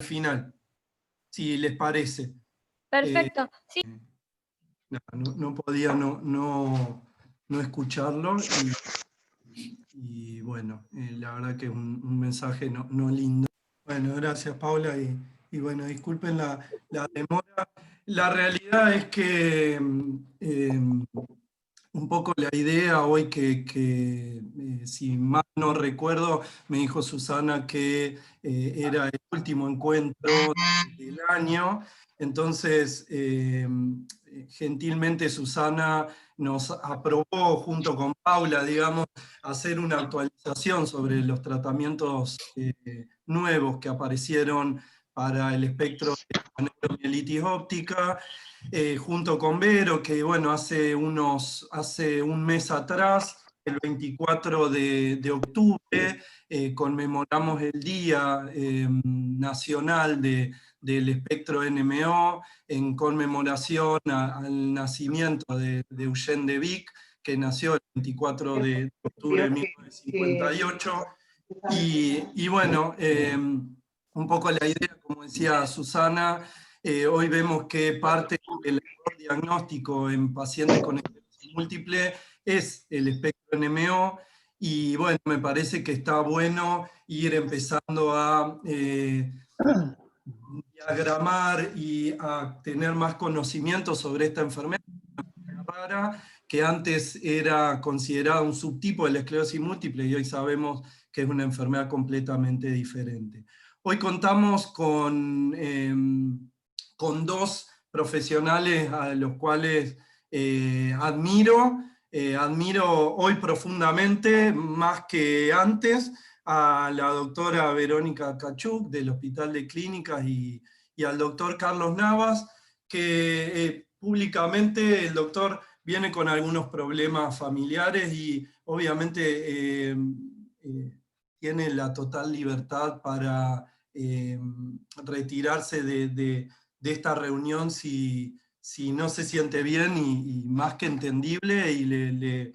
final, si les parece. Perfecto, sí. No podía no escucharlo y bueno, la verdad que es un mensaje no lindo. Bueno, gracias Paula y bueno, disculpen la demora. La realidad es que un poco la idea hoy si mal no recuerdo, me dijo Susana que era el último encuentro del año, entonces gentilmente Susana nos aprobó junto con Paula, digamos, hacer una actualización sobre los tratamientos nuevos que aparecieron para el espectro de la neuromielitis óptica, junto con Vero, que bueno, hace un mes atrás, el 24 de octubre, conmemoramos el Día Nacional del Espectro NMO, en conmemoración al nacimiento de Eugène de Vic, que nació el 24 de octubre de 1958. Y bueno, un poco la idea, como decía Susana, hoy vemos que parte del error diagnóstico en pacientes con esclerosis múltiple es el espectro NMO, y bueno, me parece que está bueno ir empezando a diagramar y a tener más conocimiento sobre esta enfermedad rara, que antes era considerada un subtipo de la esclerosis múltiple y hoy sabemos que es una enfermedad completamente diferente. Hoy contamos con dos profesionales a los cuales admiro hoy profundamente, más que antes, a la doctora Verónica Kachuk del Hospital de Clínicas y al doctor Carlos Navas, que públicamente el doctor viene con algunos problemas familiares y obviamente tiene la total libertad para retirarse de esta reunión si no se siente bien, y más que entendible, y le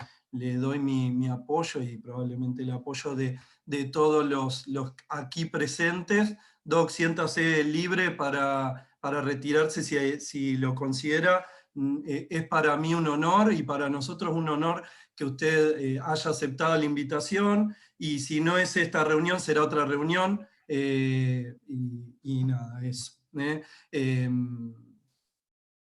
doy mi apoyo y probablemente el apoyo de todos los aquí presentes. Doc, siéntase libre para retirarse si lo considera. Es para mí un honor y para nosotros un honor que usted haya aceptado la invitación, y si no es esta reunión será otra reunión, y nada, eso.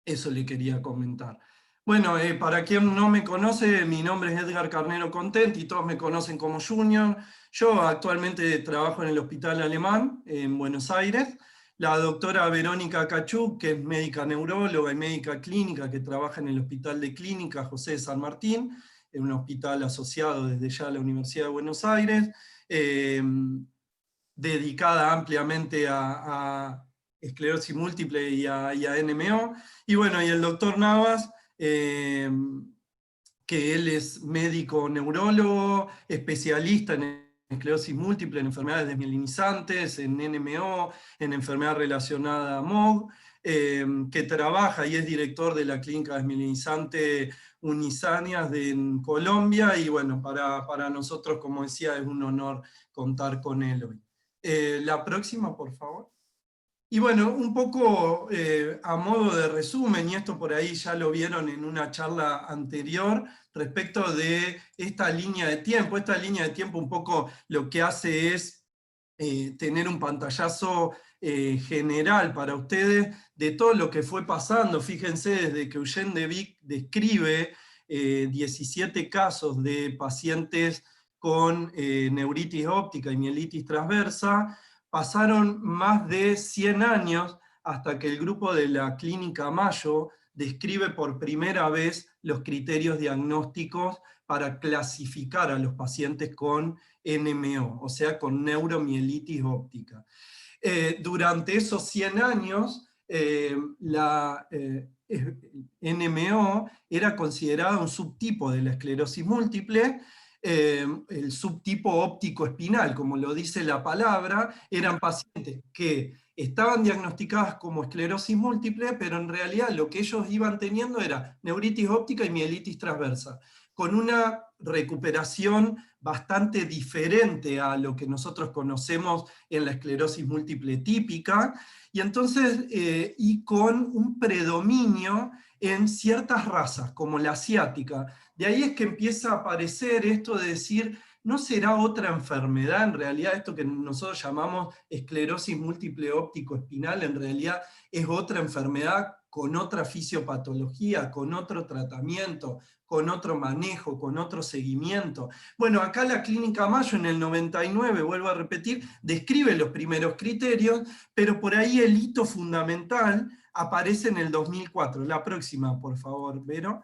Eso le quería comentar. Bueno, para quien no me conoce, mi nombre es Edgar Carnero Content y todos me conocen como Junior. Yo actualmente trabajo en el Hospital Alemán en Buenos Aires. La doctora Verónica Kachuk, que es médica neuróloga y médica clínica, que trabaja en el Hospital de Clínica José de San Martín, en un hospital asociado desde ya a la Universidad de Buenos Aires, dedicada ampliamente a esclerosis múltiple y a NMO. Y bueno, y el doctor Navas, que él es médico neurólogo, especialista en esclerosis múltiple, en enfermedades desmielinizantes, en NMO, en enfermedad relacionada a MOG, que trabaja y es director de la clínica desmielinizante Unisanias en Colombia, y bueno, para nosotros, como decía, es un honor contar con él hoy. La próxima, por favor. Y bueno, un poco a modo de resumen, y esto por ahí ya lo vieron en una charla anterior, respecto de esta línea de tiempo. Esta línea de tiempo un poco lo que hace es tener un pantallazo general para ustedes de todo lo que fue pasando. Fíjense, desde que Eugène de Vic describe 17 casos de pacientes con neuritis óptica y mielitis transversa, pasaron más de 100 años hasta que el grupo de la Clínica Mayo describe por primera vez los criterios diagnósticos para clasificar a los pacientes con NMO, o sea, con neuromielitis óptica. Durante esos 100 años, la NMO era considerada un subtipo de la esclerosis múltiple. El subtipo óptico espinal, como lo dice la palabra, eran pacientes que estaban diagnosticadas como esclerosis múltiple, pero en realidad lo que ellos iban teniendo era neuritis óptica y mielitis transversa. con una recuperación bastante diferente a lo que nosotros conocemos en la esclerosis múltiple típica, y entonces, y con un predominio en ciertas razas, como la asiática. De ahí es que empieza a aparecer esto de decir, ¿no será otra enfermedad? En realidad esto que nosotros llamamos esclerosis múltiple óptico-espinal, en realidad es otra enfermedad con otra fisiopatología, con otro tratamiento, con otro manejo, con otro seguimiento. Bueno, acá la Clínica Mayo en el 99, vuelvo a repetir, describe los primeros criterios, pero por ahí el hito fundamental aparece en el 2004. La próxima, por favor, Vero.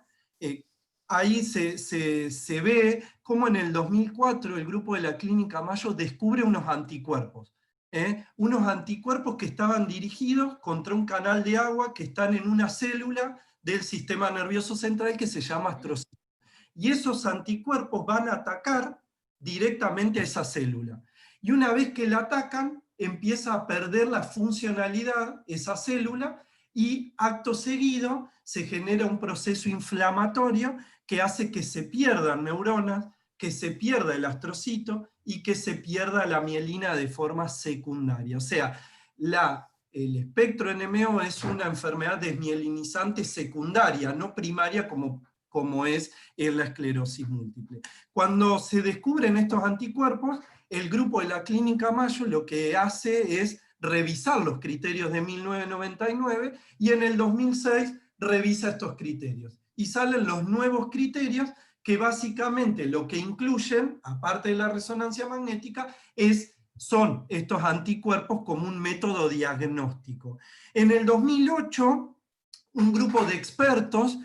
Ahí se ve cómo en el 2004 el grupo de la Clínica Mayo descubre unos anticuerpos. Unos anticuerpos que estaban dirigidos contra un canal de agua que están en una célula del sistema nervioso central que se llama astrocito. Y esos anticuerpos van a atacar directamente a esa célula. Y una vez que la atacan, empieza a perder la funcionalidad esa célula, y acto seguido se genera un proceso inflamatorio que hace que se pierdan neuronas, que se pierda el astrocito y que se pierda la mielina de forma secundaria. O sea, el espectro NMO es una enfermedad desmielinizante secundaria, no primaria como es en la esclerosis múltiple. Cuando se descubren estos anticuerpos, el grupo de la Clínica Mayo lo que hace es revisar los criterios de 1999 y en el 2006 revisa estos criterios. Y salen los nuevos criterios que básicamente lo que incluyen, aparte de la resonancia magnética, son estos anticuerpos como un método diagnóstico. En el 2008, un grupo de expertos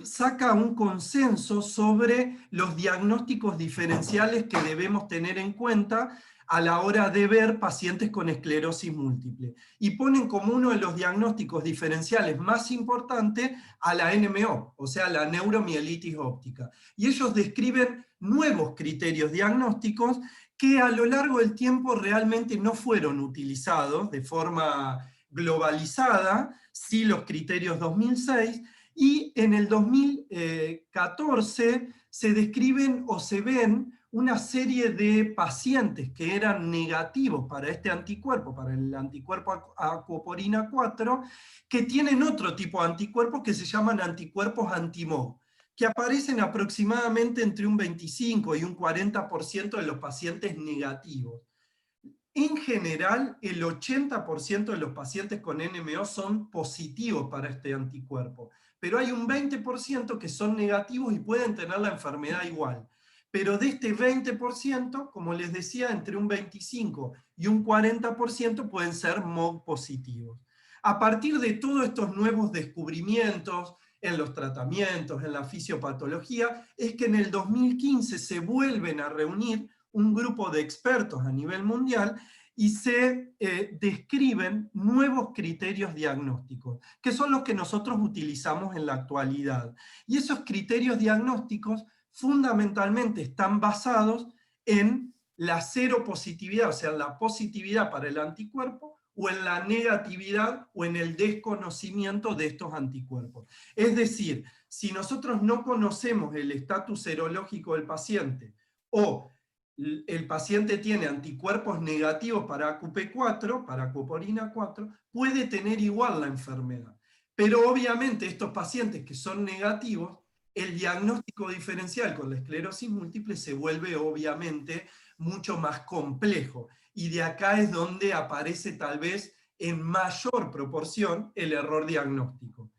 saca un consenso sobre los diagnósticos diferenciales que debemos tener en cuenta a la hora de ver pacientes con esclerosis múltiple. Y ponen como uno de los diagnósticos diferenciales más importantes a la NMO, o sea, la neuromielitis óptica. Y ellos describen nuevos criterios diagnósticos que a lo largo del tiempo realmente no fueron utilizados de forma globalizada, sí los criterios 2006, y en el 2014 se describen o se ven una serie de pacientes que eran negativos para este anticuerpo, para el anticuerpo aquaporina 4, que tienen otro tipo de anticuerpos que se llaman anticuerpos anti-MOG, que aparecen aproximadamente entre un 25 y un 40% de los pacientes negativos. En general, el 80% de los pacientes con NMO son positivos para este anticuerpo, pero hay un 20% que son negativos y pueden tener la enfermedad igual. Pero de este 20%, como les decía, entre un 25 y un 40% pueden ser MOG positivos. A partir de todos estos nuevos descubrimientos en los tratamientos, en la fisiopatología, es que en el 2015 se vuelven a reunir un grupo de expertos a nivel mundial y se describen nuevos criterios diagnósticos, que son los que nosotros utilizamos en la actualidad. Y esos criterios diagnósticos fundamentalmente están basados en la seropositividad, o sea, la positividad para el anticuerpo, o en la negatividad o en el desconocimiento de estos anticuerpos. Es decir, si nosotros no conocemos el estatus serológico del paciente, o el paciente tiene anticuerpos negativos para AQP4, para aquaporina 4, puede tener igual la enfermedad. Pero obviamente estos pacientes que son negativos, el diagnóstico diferencial con la esclerosis múltiple se vuelve obviamente mucho más complejo. Y de acá es donde aparece tal vez en mayor proporción el error diagnóstico.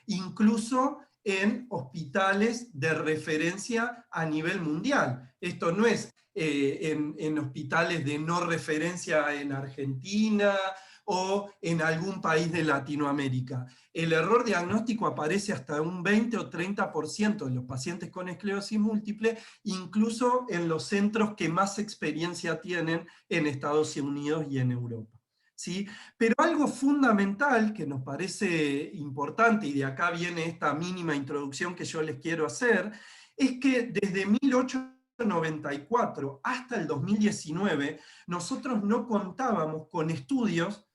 Incluso en hospitales de referencia a nivel mundial. Esto no es en hospitales de no referencia en Argentina o en algún país de Latinoamérica. El error diagnóstico aparece hasta un 20 o 30% de los pacientes con esclerosis múltiple, incluso en los centros que más experiencia tienen en Estados Unidos y en Europa. ¿Sí? Pero algo fundamental que nos parece importante, y de acá viene esta mínima introducción que yo les quiero hacer, es que desde 1894 hasta el 2019 nosotros no contábamos con estudios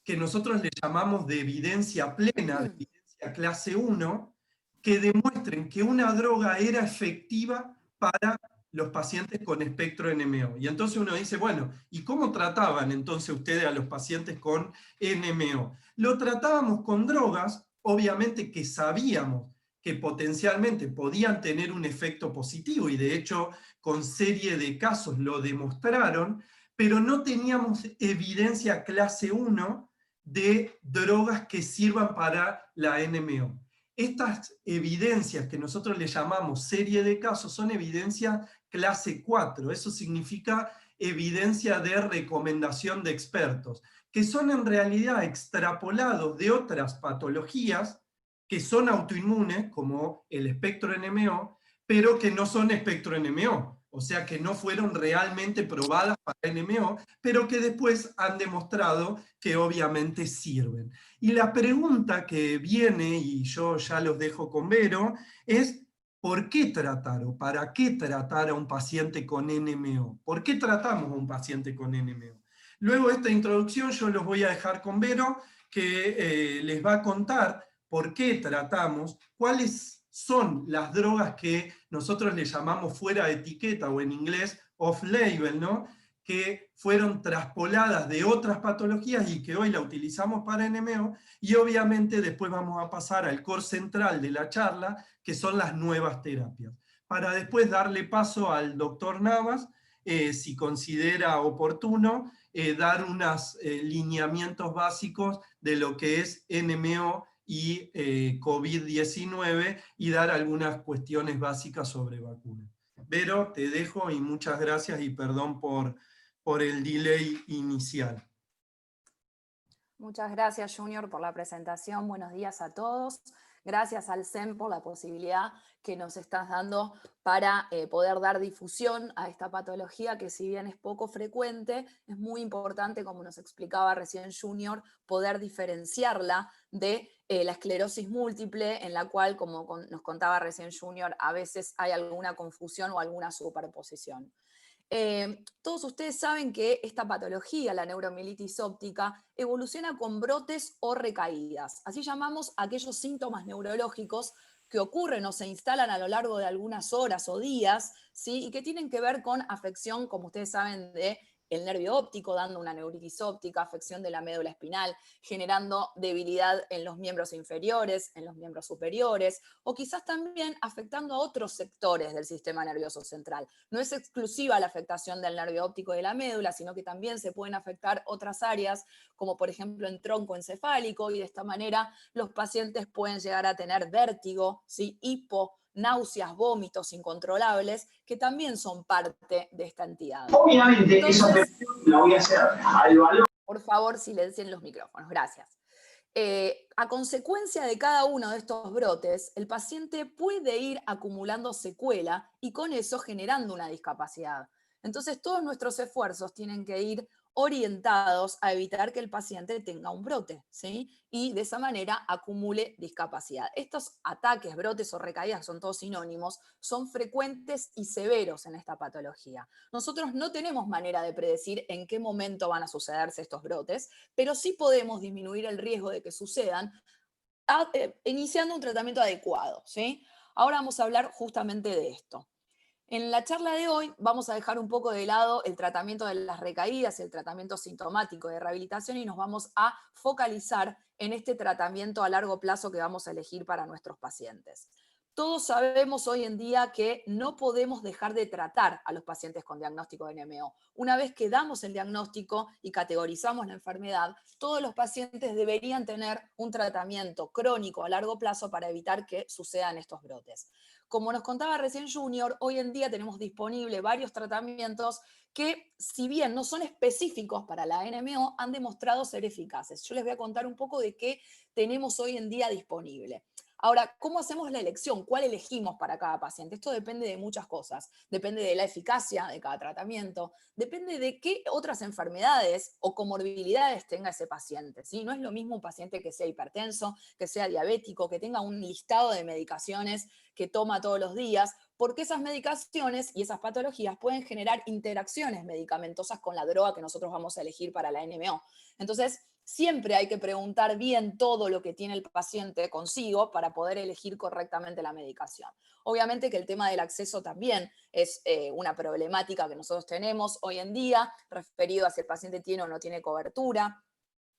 que nosotros le llamamos de evidencia plena, de evidencia clase 1, que demuestren que una droga era efectiva para los pacientes con espectro NMO. Y entonces uno dice, bueno, ¿y cómo trataban entonces ustedes a los pacientes con NMO? Lo tratábamos con drogas, obviamente que sabíamos que potencialmente podían tener un efecto positivo, y de hecho con serie de casos lo demostraron, pero no teníamos evidencia clase 1 de drogas que sirvan para la NMO. Estas evidencias que nosotros le llamamos serie de casos son evidencias clase 4, eso significa evidencia de recomendación de expertos, que son en realidad extrapolados de otras patologías que son autoinmunes, como el espectro NMO, pero que no son espectro NMO, o sea que no fueron realmente probadas para NMO, pero que después han demostrado que obviamente sirven. Y la pregunta que viene, y yo ya los dejo con Vero, es ¿por qué tratar o para qué tratar a un paciente con NMO? ¿Por qué tratamos a un paciente con NMO? Luego de esta introducción yo los voy a dejar con Vero, que les va a contar por qué tratamos, cuáles son las drogas que nosotros le llamamos fuera de etiqueta, o en inglés off-label, ¿no? Que fueron traspoladas de otras patologías y que hoy la utilizamos para NMO, y obviamente después vamos a pasar al core central de la charla, que son las nuevas terapias, para después darle paso al doctor Navas, si considera oportuno, dar unos lineamientos básicos de lo que es NMO y COVID-19, y dar algunas cuestiones básicas sobre vacunas. Vero, te dejo y muchas gracias y perdón por el delay inicial. Muchas gracias, Junior, por la presentación. Buenos días a todos. Gracias al CEM por la posibilidad que nos estás dando para poder dar difusión a esta patología que, si bien es poco frecuente, es muy importante, como nos explicaba recién Junior, poder diferenciarla de la esclerosis múltiple, en la cual, como nos contaba recién Junior, a veces hay alguna confusión o alguna superposición. Todos ustedes saben que esta patología, la neuromielitis óptica, evoluciona con brotes o recaídas. Así llamamos a aquellos síntomas neurológicos que ocurren o se instalan a lo largo de algunas horas o días, ¿sí? Y que tienen que ver con afección, como ustedes saben, de el nervio óptico, dando una neuritis óptica, afección de la médula espinal, generando debilidad en los miembros inferiores, en los miembros superiores, o quizás también afectando a otros sectores del sistema nervioso central. No es exclusiva la afectación del nervio óptico y de la médula, sino que también se pueden afectar otras áreas, como por ejemplo en tronco encefálico, y de esta manera los pacientes pueden llegar a tener vértigo, ¿sí? Hipo, náuseas, vómitos incontrolables, que también son parte de esta entidad. Obviamente, esa pregunta la voy a hacer al valor. Por favor, silencien los micrófonos. Gracias. A consecuencia de cada uno de estos brotes, el paciente puede ir acumulando secuela y con eso generando una discapacidad. Entonces, todos nuestros esfuerzos tienen que ir orientados a evitar que el paciente tenga un brote, ¿sí? Y de esa manera acumule discapacidad. Estos ataques, brotes o recaídas, son todos sinónimos, son frecuentes y severos en esta patología. Nosotros no tenemos manera de predecir en qué momento van a sucederse estos brotes, pero sí podemos disminuir el riesgo de que sucedan iniciando un tratamiento adecuado, ¿sí? Ahora vamos a hablar justamente de esto. En la charla de hoy vamos a dejar un poco de lado el tratamiento de las recaídas, el tratamiento sintomático de rehabilitación, y nos vamos a focalizar en este tratamiento a largo plazo que vamos a elegir para nuestros pacientes. Todos sabemos hoy en día que no podemos dejar de tratar a los pacientes con diagnóstico de NMO. Una vez que damos el diagnóstico y categorizamos la enfermedad, todos los pacientes deberían tener un tratamiento crónico a largo plazo para evitar que sucedan estos brotes. Como nos contaba recién Junior, hoy en día tenemos disponible varios tratamientos que, si bien no son específicos para la NMO, han demostrado ser eficaces. Yo les voy a contar un poco de qué tenemos hoy en día disponible. Ahora, ¿cómo hacemos la elección? ¿Cuál elegimos para cada paciente? Esto depende de muchas cosas. Depende de la eficacia de cada tratamiento, depende de qué otras enfermedades o comorbilidades tenga ese paciente, ¿sí? No es lo mismo un paciente que sea hipertenso, que sea diabético, que tenga un listado de medicaciones que toma todos los días, porque esas medicaciones y esas patologías pueden generar interacciones medicamentosas con la droga que nosotros vamos a elegir para la NMO. Entonces, Siempre hay que preguntar bien todo lo que tiene el paciente consigo para poder elegir correctamente la medicación. Obviamente que el tema del acceso también es una problemática que nosotros tenemos hoy en día, referido a si el paciente tiene o no tiene cobertura.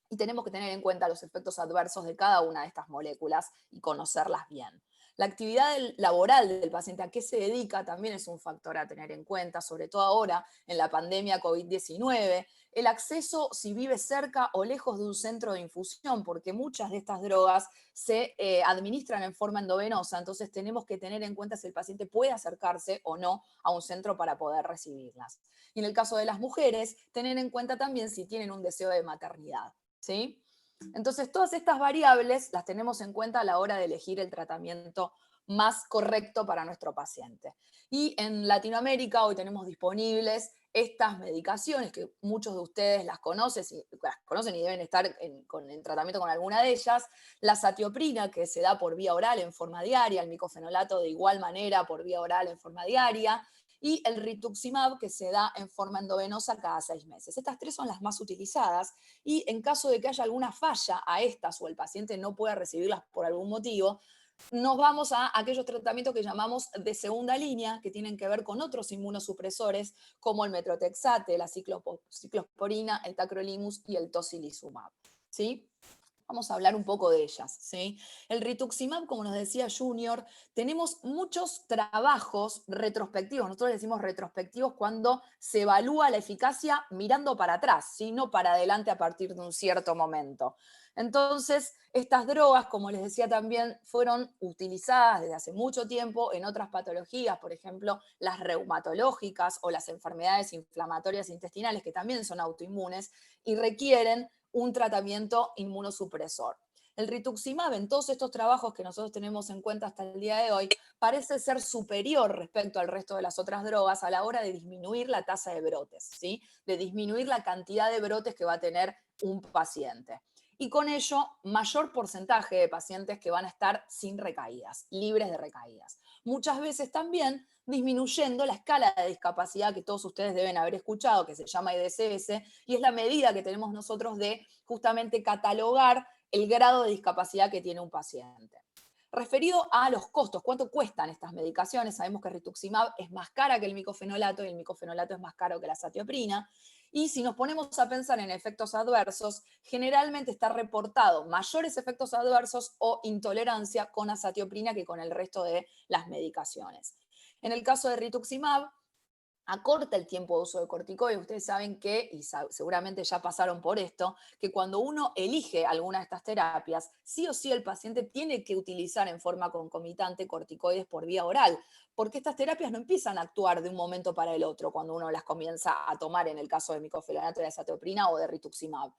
Y tenemos que tener en cuenta los efectos adversos de cada una de estas moléculas y conocerlas bien. La actividad laboral del paciente, a qué se dedica, también es un factor a tener en cuenta, sobre todo ahora en la pandemia COVID-19. El acceso, si vive cerca o lejos de un centro de infusión, porque muchas de estas drogas se administran en forma endovenosa, entonces tenemos que tener en cuenta si el paciente puede acercarse o no a un centro para poder recibirlas. Y en el caso de las mujeres, tener en cuenta también si tienen un deseo de maternidad. ¿Sí? Entonces, todas estas variables las tenemos en cuenta a la hora de elegir el tratamiento más correcto para nuestro paciente. Y en Latinoamérica hoy tenemos disponibles estas medicaciones que muchos de ustedes las conocen y deben estar en tratamiento con alguna de ellas. La satioprina, que se da por vía oral en forma diaria, el micofenolato de igual manera por vía oral en forma diaria, y el rituximab, que se da en forma endovenosa cada 6 meses. Estas 3 son las más utilizadas y en caso de que haya alguna falla a estas o el paciente no pueda recibirlas por algún motivo, nos vamos a aquellos tratamientos que llamamos de segunda línea, que tienen que ver con otros inmunosupresores, como el metrotexate, la ciclosporina, el tacrolimus y el tocilizumab. ¿Sí? Vamos a hablar un poco de ellas, ¿sí? El rituximab, como nos decía Junior, tenemos muchos trabajos retrospectivos. Nosotros decimos retrospectivos cuando se evalúa la eficacia mirando para atrás, ¿sí? No para adelante a partir de un cierto momento. Entonces, estas drogas, como les decía también, fueron utilizadas desde hace mucho tiempo en otras patologías, por ejemplo, las reumatológicas o las enfermedades inflamatorias intestinales, que también son autoinmunes y requieren un tratamiento inmunosupresor. El rituximab, en todos estos trabajos que nosotros tenemos en cuenta hasta el día de hoy, parece ser superior respecto al resto de las otras drogas a la hora de disminuir la tasa de brotes, ¿sí? De disminuir la cantidad de brotes que va a tener un paciente. Y con ello, mayor porcentaje de pacientes que van a estar sin recaídas, libres de recaídas. Muchas veces también disminuyendo la escala de discapacidad que todos ustedes deben haber escuchado, que se llama IDCS, y es la medida que tenemos nosotros de justamente catalogar el grado de discapacidad que tiene un paciente. Referido a los costos, ¿cuánto cuestan estas medicaciones? Sabemos que rituximab es más cara que el micofenolato y el micofenolato es más caro que la satioprina. Y si nos ponemos a pensar en efectos adversos, generalmente está reportado mayores efectos adversos o intolerancia con azatioprina que con el resto de las medicaciones. En el caso de rituximab, acorta el tiempo de uso de corticoides. Ustedes saben que, y seguramente ya pasaron por esto, que cuando uno elige alguna de estas terapias, sí o sí el paciente tiene que utilizar en forma concomitante corticoides por vía oral, porque estas terapias no empiezan a actuar de un momento para el otro cuando uno las comienza a tomar, en el caso de micofenolato, de azatioprina o de rituximab.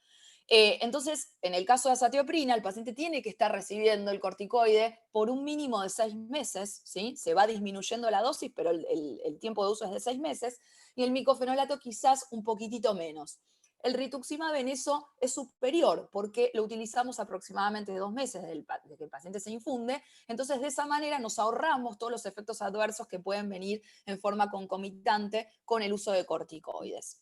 Entonces, en el caso de azatioprina, el paciente tiene que estar recibiendo el corticoide por un mínimo de 6 meses, ¿sí? Se va disminuyendo la dosis, pero el tiempo de uso es de 6 meses, y el micofenolato quizás un poquitito menos. El rituximab en eso es superior, porque lo utilizamos aproximadamente de 2 meses desde que el paciente se infunde, entonces de esa manera nos ahorramos todos los efectos adversos que pueden venir en forma concomitante con el uso de corticoides.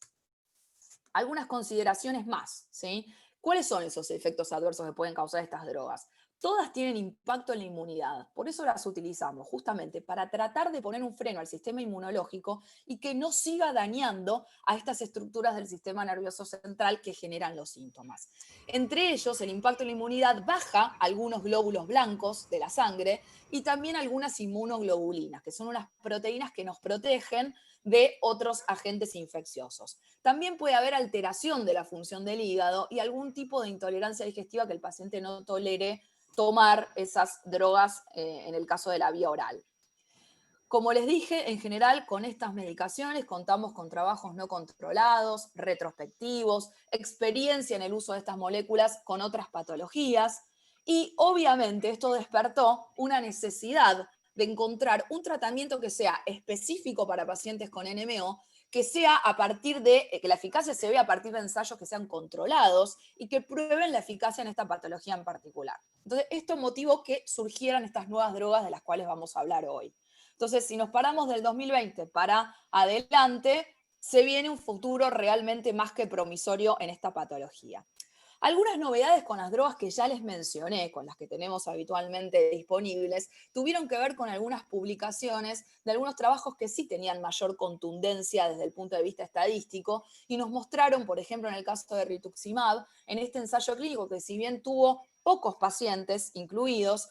Algunas consideraciones más, ¿sí? ¿Cuáles son esos efectos adversos que pueden causar estas drogas? Todas tienen impacto en la inmunidad, por eso las utilizamos, justamente para tratar de poner un freno al sistema inmunológico y que no siga dañando a estas estructuras del sistema nervioso central que generan los síntomas. Entre ellos, el impacto en la inmunidad baja algunos glóbulos blancos de la sangre y también algunas inmunoglobulinas, que son unas proteínas que nos protegen de otros agentes infecciosos. También puede haber alteración de la función del hígado y algún tipo de intolerancia digestiva que el paciente no tolere tomar esas drogas en el caso de la vía oral. Como les dije, en general con estas medicaciones contamos con trabajos no controlados, retrospectivos, experiencia en el uso de estas moléculas con otras patologías y obviamente esto despertó una necesidad de encontrar un tratamiento que sea específico para pacientes con NMO, que sea a partir de, que la eficacia se vea a partir de ensayos que sean controlados y que prueben la eficacia en esta patología en particular. Entonces, esto motivó que surgieran estas nuevas drogas de las cuales vamos a hablar hoy. Entonces, si nos paramos del 2020 para adelante, se viene un futuro realmente más que promisorio en esta patología. Algunas novedades con las drogas que ya les mencioné, con las que tenemos habitualmente disponibles, tuvieron que ver con algunas publicaciones de algunos trabajos que sí tenían mayor contundencia desde el punto de vista estadístico y nos mostraron, por ejemplo, en el caso de rituximab, en este ensayo clínico que si bien tuvo pocos pacientes incluidos,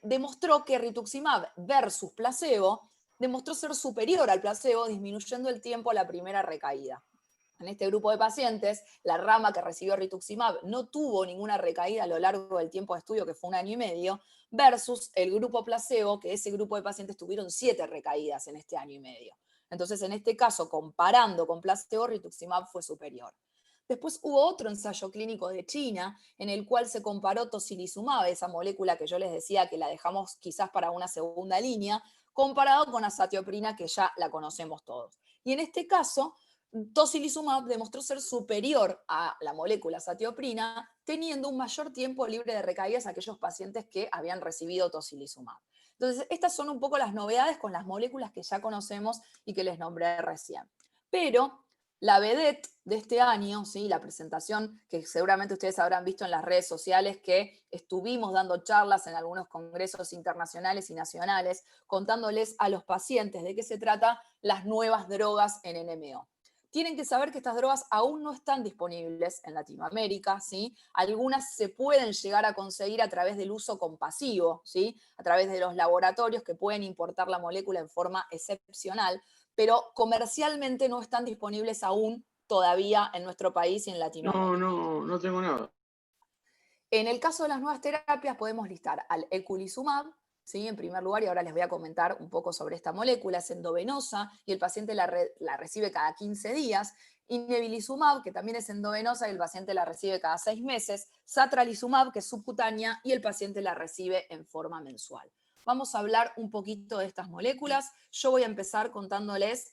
demostró que rituximab versus placebo demostró ser superior al placebo, disminuyendo el tiempo a la primera recaída. En este grupo de pacientes, la rama que recibió rituximab no tuvo ninguna recaída a lo largo del tiempo de estudio, que fue 1 año y medio, versus el grupo placebo, que ese grupo de pacientes tuvieron 7 recaídas en este año y medio. Entonces, en este caso, comparando con placebo, rituximab fue superior. Después hubo otro ensayo clínico de China en el cual se comparó tocilizumab, esa molécula que yo les decía que la dejamos quizás para una segunda línea, comparado con azatioprina, que ya la conocemos todos. Y en este caso, tocilizumab demostró ser superior a la molécula azatioprina, teniendo un mayor tiempo libre de recaídas a aquellos pacientes que habían recibido tocilizumab. Entonces, estas son un poco las novedades con las moléculas que ya conocemos y que les nombré recién. Pero la vedette de este año, ¿sí? La presentación que seguramente ustedes habrán visto en las redes sociales, que estuvimos dando charlas en algunos congresos internacionales y nacionales, contándoles a los pacientes de qué se trata las nuevas drogas en NMO. Tienen que saber que estas drogas aún no están disponibles en Latinoamérica, ¿sí? Algunas se pueden llegar a conseguir a través del uso compasivo, ¿sí? A través de los laboratorios que pueden importar la molécula en forma excepcional, pero comercialmente no están disponibles aún todavía en nuestro país y en Latinoamérica. No tengo nada. En el caso de las nuevas terapias podemos listar al eculizumab, ¿sí? En primer lugar, y ahora les voy a comentar un poco sobre esta molécula, es endovenosa y el paciente la recibe cada 15 días. Inebilizumab, que también es endovenosa y el paciente la recibe cada 6 meses. Satralizumab, que es subcutánea y el paciente la recibe en forma mensual. Vamos a hablar un poquito de estas moléculas. Yo voy a empezar contándoles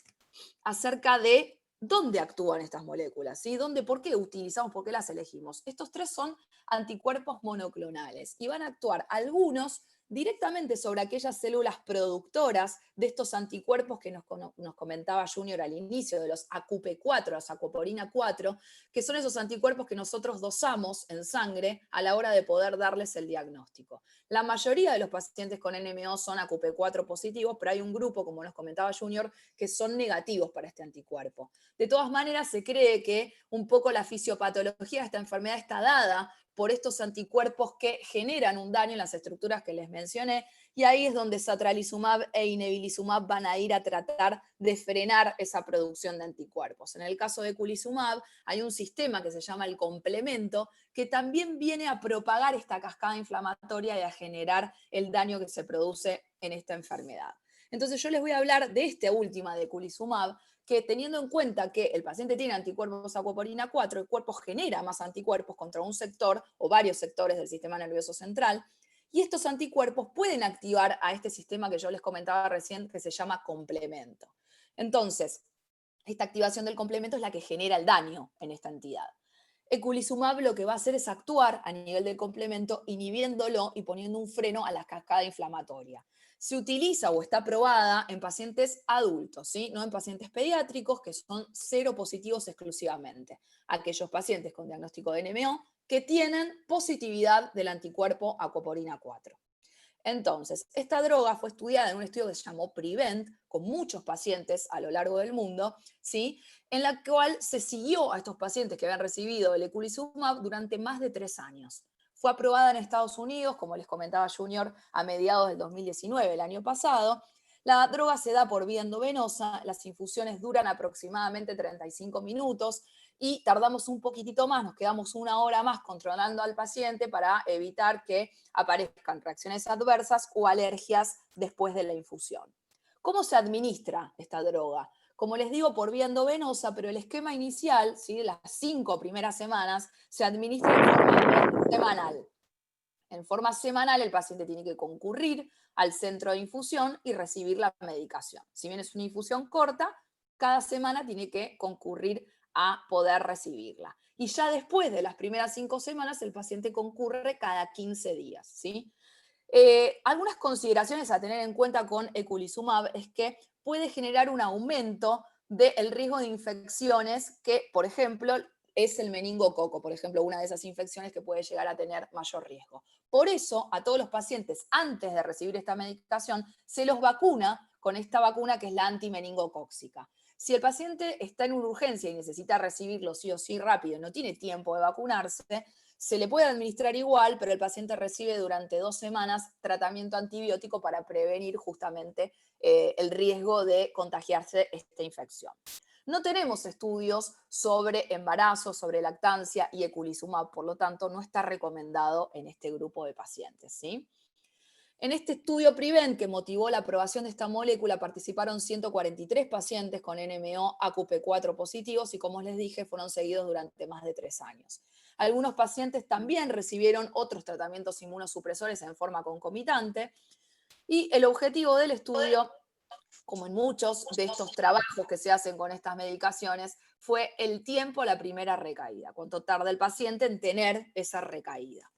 acerca de dónde actúan estas moléculas, ¿sí? ¿Por qué utilizamos, por qué las elegimos? Estos 3 son anticuerpos monoclonales y van a actuar algunos directamente sobre aquellas células productoras de estos anticuerpos que nos comentaba Junior al inicio, de los AQP4, los acuoporina 4, que son esos anticuerpos que nosotros dosamos en sangre a la hora de poder darles el diagnóstico. La mayoría de los pacientes con NMO son AQP4 positivos, pero hay un grupo, como nos comentaba Junior, que son negativos para este anticuerpo. De todas maneras, se cree que un poco la fisiopatología de esta enfermedad está dada por estos anticuerpos que generan un daño en las estructuras que les mencioné, y ahí es donde satralizumab e inebilizumab van a ir a tratar de frenar esa producción de anticuerpos. En el caso de eculizumab hay un sistema que se llama el complemento, que también viene a propagar esta cascada inflamatoria y a generar el daño que se produce en esta enfermedad. Entonces yo les voy a hablar de esta última de eculizumab, que teniendo en cuenta que el paciente tiene anticuerpos acuoporina 4, el cuerpo genera más anticuerpos contra un sector o varios sectores del sistema nervioso central, y estos anticuerpos pueden activar a este sistema que yo les comentaba recién, que se llama complemento. Entonces, esta activación del complemento es la que genera el daño en esta entidad. Eculizumab lo que va a hacer es actuar a nivel del complemento, inhibiéndolo y poniendo un freno a la cascada inflamatoria. Se utiliza o está probada en pacientes adultos, ¿sí? No en pacientes pediátricos, que son seropositivos exclusivamente. Aquellos pacientes con diagnóstico de NMO que tienen positividad del anticuerpo acuoporina 4. Entonces, esta droga fue estudiada en un estudio que se llamó PREVENT, con muchos pacientes a lo largo del mundo, ¿sí? En la cual se siguió a estos pacientes que habían recibido el eculizumab durante más de 3 años. Fue aprobada en Estados Unidos, como les comentaba Junior, a mediados del 2019, el año pasado. La droga se da por vía endovenosa, las infusiones duran aproximadamente 35 minutos y tardamos un poquitito más, nos quedamos 1 hora más controlando al paciente para evitar que aparezcan reacciones adversas o alergias después de la infusión. ¿Cómo se administra esta droga? Como les digo, por vía endovenosa, pero el esquema inicial, ¿sí? De las 5 primeras semanas, se administra en forma semanal. En forma semanal, el paciente tiene que concurrir al centro de infusión y recibir la medicación. Si bien es una infusión corta, cada semana tiene que concurrir a poder recibirla. Y ya después de las primeras 5 semanas, el paciente concurre cada 15 días, ¿sí? Algunas consideraciones a tener en cuenta con eculizumab es que puede generar un aumento del riesgo de infecciones que, por ejemplo, es el meningococo, por ejemplo, una de esas infecciones que puede llegar a tener mayor riesgo. Por eso, a todos los pacientes, antes de recibir esta medicación, se los vacuna con esta vacuna que es la antimeningocóxica. Si el paciente está en una urgencia y necesita recibirlo sí o sí rápido y no tiene tiempo de vacunarse, se le puede administrar igual, pero el paciente recibe durante 2 semanas tratamiento antibiótico para prevenir justamente el riesgo de contagiarse esta infección. No tenemos estudios sobre embarazo, sobre lactancia y eculizumab, por lo tanto no está recomendado en este grupo de pacientes, ¿sí? En este estudio PREVENT, que motivó la aprobación de esta molécula, participaron 143 pacientes con NMO AQP4 positivos y, como les dije, fueron seguidos durante más de 3 años. Algunos pacientes también recibieron otros tratamientos inmunosupresores en forma concomitante y el objetivo del estudio, como en muchos de estos trabajos que se hacen con estas medicaciones, fue el tiempo a la primera recaída, cuánto tarda el paciente en tener esa recaída.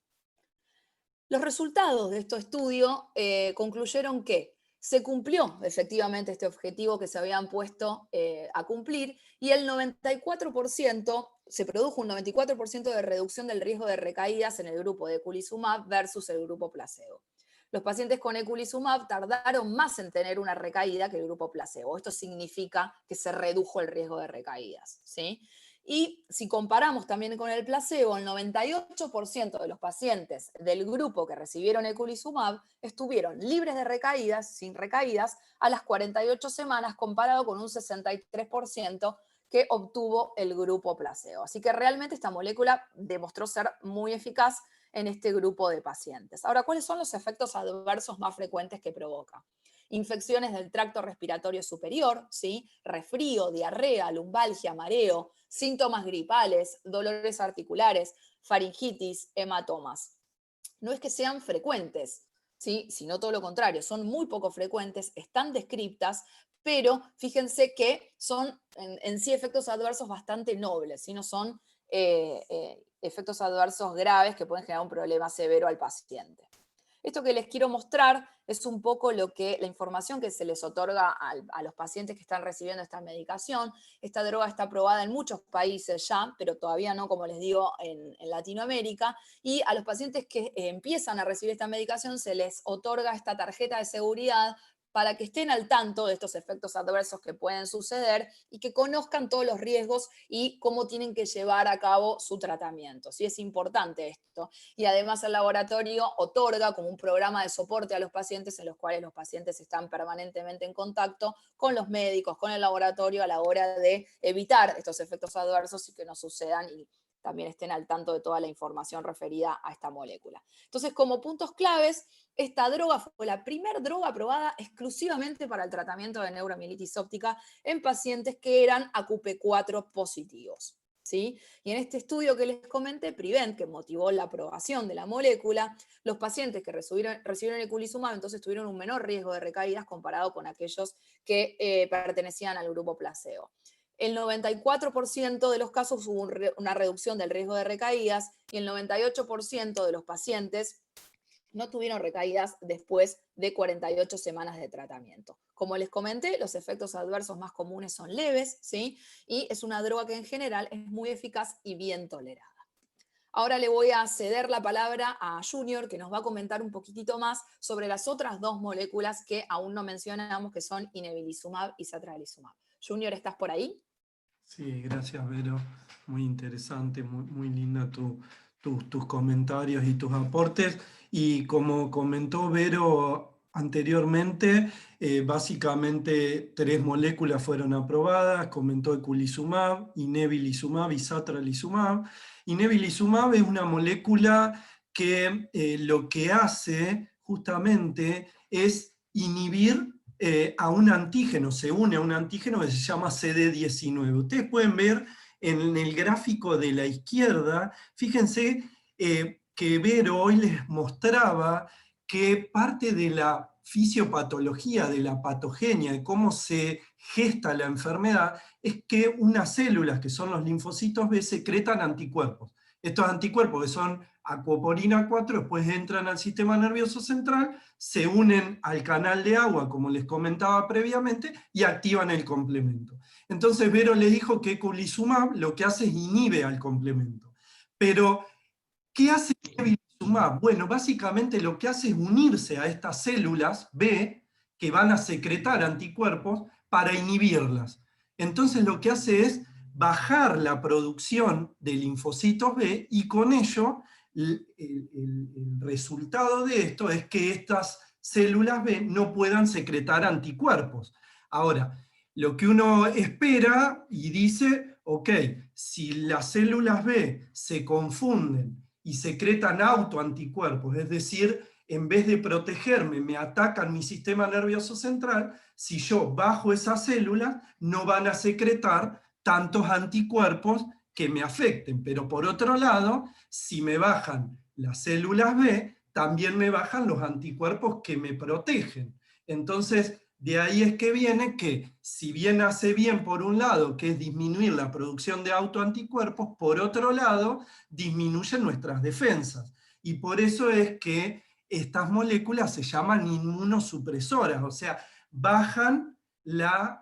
Los resultados de este estudio concluyeron que se cumplió efectivamente este objetivo que se habían puesto a cumplir y el 94%, se produjo un 94% de reducción del riesgo de recaídas en el grupo de eculizumab versus el grupo placebo. Los pacientes con eculizumab tardaron más en tener una recaída que el grupo placebo. Esto significa que se redujo el riesgo de recaídas, ¿sí? Y si comparamos también con el placebo, el 98% de los pacientes del grupo que recibieron eculizumab estuvieron libres de recaídas, sin recaídas, a las 48 semanas, comparado con un 63% que obtuvo el grupo placebo. Así que realmente esta molécula demostró ser muy eficaz en este grupo de pacientes. Ahora, ¿cuáles son los efectos adversos más frecuentes que provoca? Infecciones del tracto respiratorio superior, ¿sí? Resfrío, diarrea, lumbalgia, mareo, síntomas gripales, dolores articulares, faringitis, hematomas. No es que sean frecuentes, ¿sí? Sino todo lo contrario, son muy poco frecuentes, están descriptas, pero fíjense que son en sí efectos adversos bastante nobles, ¿sí? No son efectos adversos graves que pueden generar un problema severo al paciente. Esto que les quiero mostrar es un poco la información que se les otorga a los pacientes que están recibiendo esta medicación. Esta droga está aprobada en muchos países ya, pero todavía no, como les digo, en Latinoamérica. Y a los pacientes que empiezan a recibir esta medicación se les otorga esta tarjeta de seguridad para que estén al tanto de estos efectos adversos que pueden suceder y que conozcan todos los riesgos y cómo tienen que llevar a cabo su tratamiento. Sí, es importante esto. Y además el laboratorio otorga como un programa de soporte a los pacientes en los cuales los pacientes están permanentemente en contacto con los médicos, con el laboratorio a la hora de evitar estos efectos adversos y que no sucedan y también estén al tanto de toda la información referida a esta molécula. Entonces, como puntos claves, esta droga fue la primera droga aprobada exclusivamente para el tratamiento de neuromielitis óptica en pacientes que eran AQP4 positivos, ¿sí? Y en este estudio que les comenté, PREVENT, que motivó la aprobación de la molécula, los pacientes que recibieron eculizumab entonces tuvieron un menor riesgo de recaídas comparado con aquellos que pertenecían al grupo placebo. El 94% de los casos hubo una reducción del riesgo de recaídas y el 98% de los pacientes no tuvieron recaídas después de 48 semanas de tratamiento. Como les comenté, los efectos adversos más comunes son leves, ¿sí? Y es una droga que en general es muy eficaz y bien tolerada. Ahora le voy a ceder la palabra a Junior, que nos va a comentar un poquitito más sobre las otras 2 moléculas que aún no mencionamos, que son inebilizumab y satralizumab. Junior, ¿estás por ahí? Sí, gracias, Vero. Muy interesante, muy linda tus comentarios y tus aportes. Y como comentó Vero anteriormente, básicamente 3 moléculas fueron aprobadas. Comentó eculizumab, inebilizumab y satralizumab. Inebilizumab es una molécula que lo que hace justamente es inhibir a un antígeno, se une a un antígeno que se llama CD19. Ustedes pueden ver en el gráfico de la izquierda, fíjense que Vero hoy les mostraba que parte de la fisiopatología, de la patogenia, de cómo se gesta la enfermedad, es que unas células, que son los linfocitos B, secretan anticuerpos. Estos anticuerpos, que son acuoporina 4, después entran al sistema nervioso central, se unen al canal de agua, como les comentaba previamente, y activan el complemento. Entonces Vero le dijo que eculizumab lo que hace es inhibe al complemento. Pero, ¿qué hace eculizumab? Bueno, básicamente lo que hace es unirse a estas células B que van a secretar anticuerpos para inhibirlas. Entonces lo que hace es bajar la producción de linfocitos B y con ello el resultado de esto es que estas células B no puedan secretar anticuerpos. Ahora, lo que uno espera y dice, ok, si las células B se confunden y secretan autoanticuerpos, es decir, en vez de protegerme, me atacan mi sistema nervioso central, si yo bajo esas células, no van a secretar tantos anticuerpos que me afecten. Pero por otro lado, si me bajan las células B, también me bajan los anticuerpos que me protegen. Entonces, de ahí es que viene que, si bien hace bien por un lado, que es disminuir la producción de autoanticuerpos, por otro lado, disminuyen nuestras defensas. Y por eso es que estas moléculas se llaman inmunosupresoras, o sea, bajan las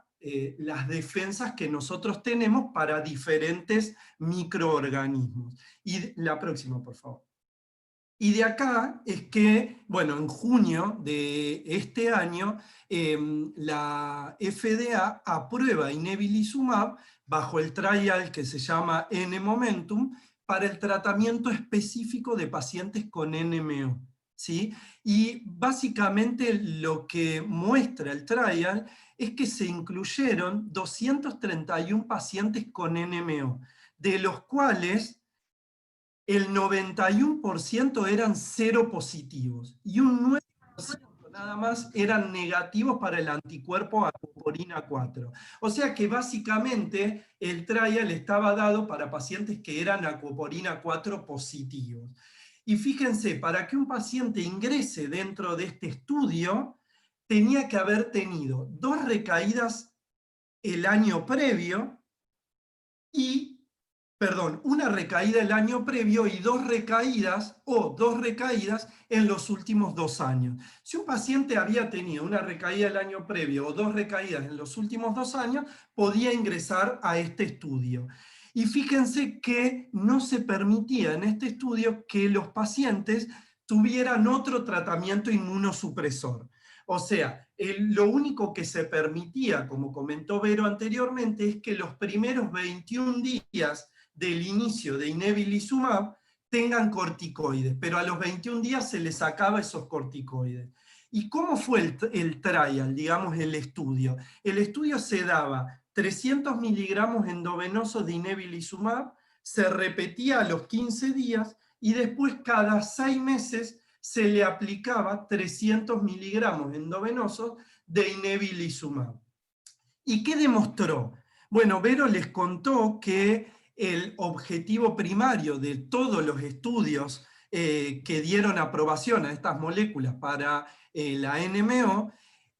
defensas que nosotros tenemos para diferentes microorganismos. Y la próxima, por favor. Y de acá es que, bueno, en junio de este año, la FDA aprueba inebilizumab bajo el trial que se llama N-Momentum para el tratamiento específico de pacientes con NMO. ¿Sí? Y básicamente lo que muestra el trial es que se incluyeron 231 pacientes con NMO, de los cuales el 91% eran seropositivos y un 9% nada más eran negativos para el anticuerpo acoporina 4. O sea que básicamente el trial estaba dado para pacientes que eran acoporina 4 positivos. Y fíjense, para que un paciente ingrese dentro de este estudio, tenía que haber tenido 2 recaídas el año previo una recaída el año previo y 2 recaídas en los últimos 2 años. Si un paciente había tenido una recaída el año previo o 2 recaídas en los últimos 2 años, podía ingresar a este estudio. Y fíjense que no se permitía en este estudio que los pacientes tuvieran otro tratamiento inmunosupresor. O sea, lo único que se permitía, como comentó Vero anteriormente, es que los primeros 21 días del inicio de inebilizumab tengan corticoides, pero a los 21 días se les sacaba esos corticoides. ¿Y cómo fue el trial, digamos, el estudio? El estudio se daba 300 miligramos endovenosos de inebilizumab, se repetía a los 15 días y después cada 6 meses se le aplicaba 300 miligramos endovenosos de inebilizumab. ¿Y qué demostró? Bueno, Vero les contó que el objetivo primario de todos los estudios que dieron aprobación a estas moléculas para la NMO,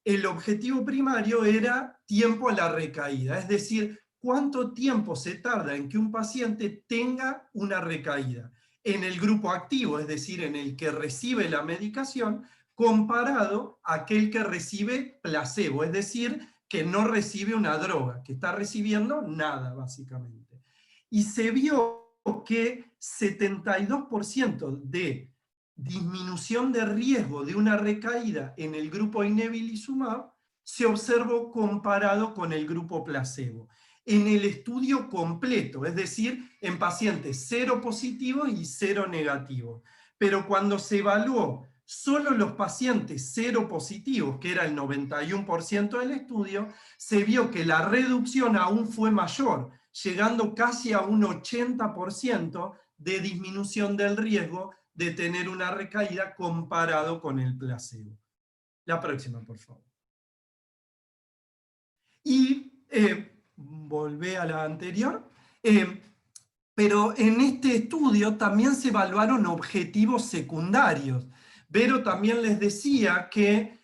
el objetivo primario era tiempo a la recaída, es decir, cuánto tiempo se tarda en que un paciente tenga una recaída en el grupo activo, es decir, en el que recibe la medicación, comparado a aquel que recibe placebo, es decir, que no recibe una droga, que está recibiendo nada, básicamente. Y se vio que 72% de disminución de riesgo de una recaída en el grupo inebilizumab se observó comparado con el grupo placebo. En el estudio completo, es decir, en pacientes seropositivos y seronegativos. Pero cuando se evaluó solo los pacientes seropositivos, que era el 91% del estudio, se vio que la reducción aún fue mayor, llegando casi a un 80% de disminución del riesgo de tener una recaída comparado con el placebo. La próxima, por favor. Y volvé a la anterior. Pero en este estudio también se evaluaron objetivos secundarios. Vero también les decía que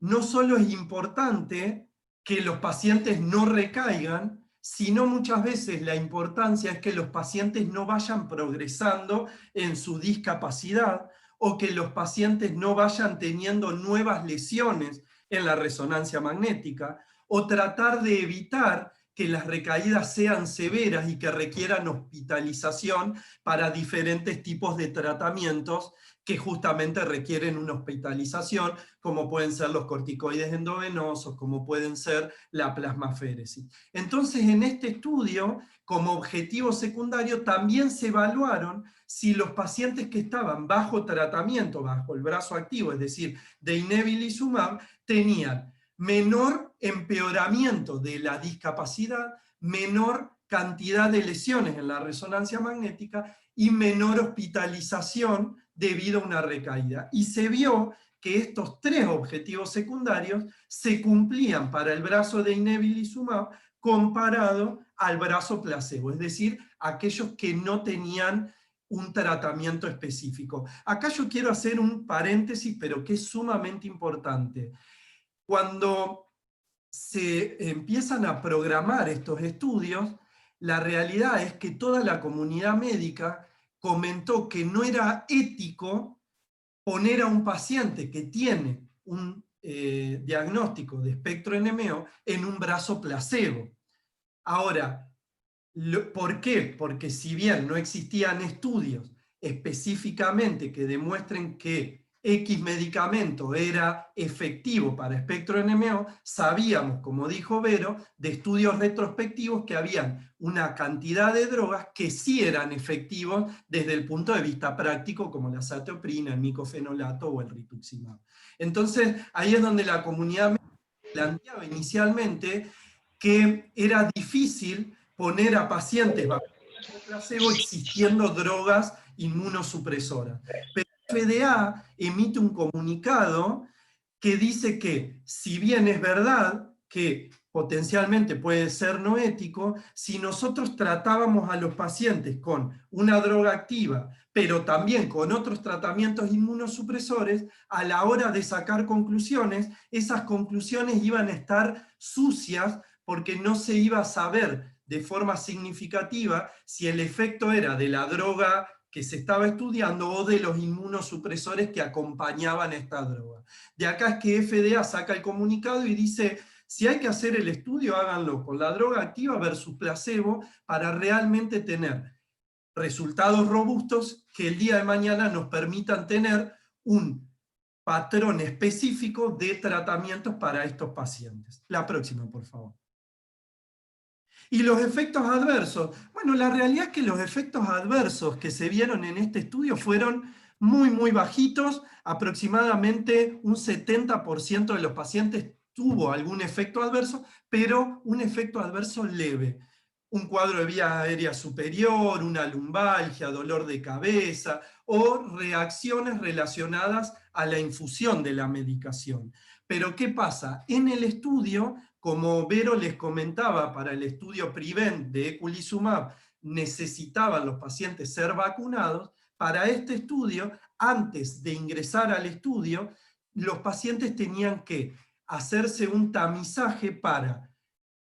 no solo es importante que los pacientes no recaigan, sino muchas veces la importancia es que los pacientes no vayan progresando en su discapacidad o que los pacientes no vayan teniendo nuevas lesiones en la resonancia magnética, o tratar de evitar que las recaídas sean severas y que requieran hospitalización para diferentes tipos de tratamientos que justamente requieren una hospitalización, como pueden ser los corticoides endovenosos, como pueden ser la plasmaféresis. Entonces, en este estudio, como objetivo secundario, también se evaluaron si los pacientes que estaban bajo tratamiento, bajo el brazo activo, es decir, de inebilizumab, tenían menor empeoramiento de la discapacidad, menor cantidad de lesiones en la resonancia magnética y menor hospitalización debido a una recaída. Y se vio que estos tres objetivos secundarios se cumplían para el brazo de inebilizumab comparado al brazo placebo, es decir, aquellos que no tenían un tratamiento específico. Acá yo quiero hacer un paréntesis, pero que es sumamente importante. Cuando se empiezan a programar estos estudios, la realidad es que toda la comunidad médica comentó que no era ético poner a un paciente que tiene un diagnóstico de espectro NMO en un brazo placebo. Ahora, ¿por qué? Porque si bien no existían estudios específicamente que demuestren que X medicamento era efectivo para espectro NMO, sabíamos, como dijo Vero, de estudios retrospectivos que habían una cantidad de drogas que sí eran efectivos desde el punto de vista práctico, como la azathioprina, el micofenolato o el rituximab. Entonces, ahí es donde la comunidad médica planteaba inicialmente que era difícil poner a pacientes bajo placebo existiendo drogas inmunosupresoras. Pero FDA emite un comunicado que dice que, si bien es verdad que potencialmente puede ser no ético, si nosotros tratábamos a los pacientes con una droga activa, pero también con otros tratamientos inmunosupresores, a la hora de sacar conclusiones, esas conclusiones iban a estar sucias porque no se iba a saber de forma significativa si el efecto era de la droga que se estaba estudiando o de los inmunosupresores que acompañaban esta droga. De acá es que FDA saca el comunicado y dice, si hay que hacer el estudio, háganlo con la droga activa versus placebo para realmente tener resultados robustos que el día de mañana nos permitan tener un patrón específico de tratamientos para estos pacientes. La próxima, por favor. Y los efectos adversos. Bueno, la realidad es que los efectos adversos que se vieron en este estudio fueron muy bajitos. Aproximadamente un 70% de los pacientes tuvo algún efecto adverso, pero un efecto adverso leve. Un cuadro de vía aérea superior, una lumbalgia, dolor de cabeza o reacciones relacionadas a la infusión de la medicación. Pero ¿qué pasa? En el estudio, como Vero les comentaba, para el estudio PREVENT de eculizumab necesitaban los pacientes ser vacunados. Para este estudio, antes de ingresar al estudio, los pacientes tenían que hacerse un tamizaje para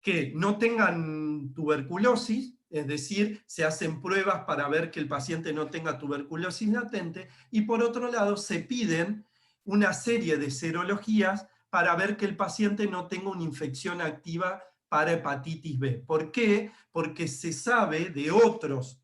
que no tengan tuberculosis, es decir, se hacen pruebas para ver que el paciente no tenga tuberculosis latente, y por otro lado se piden una serie de serologías para ver que el paciente no tenga una infección activa para hepatitis B. ¿Por qué? Porque se sabe de otros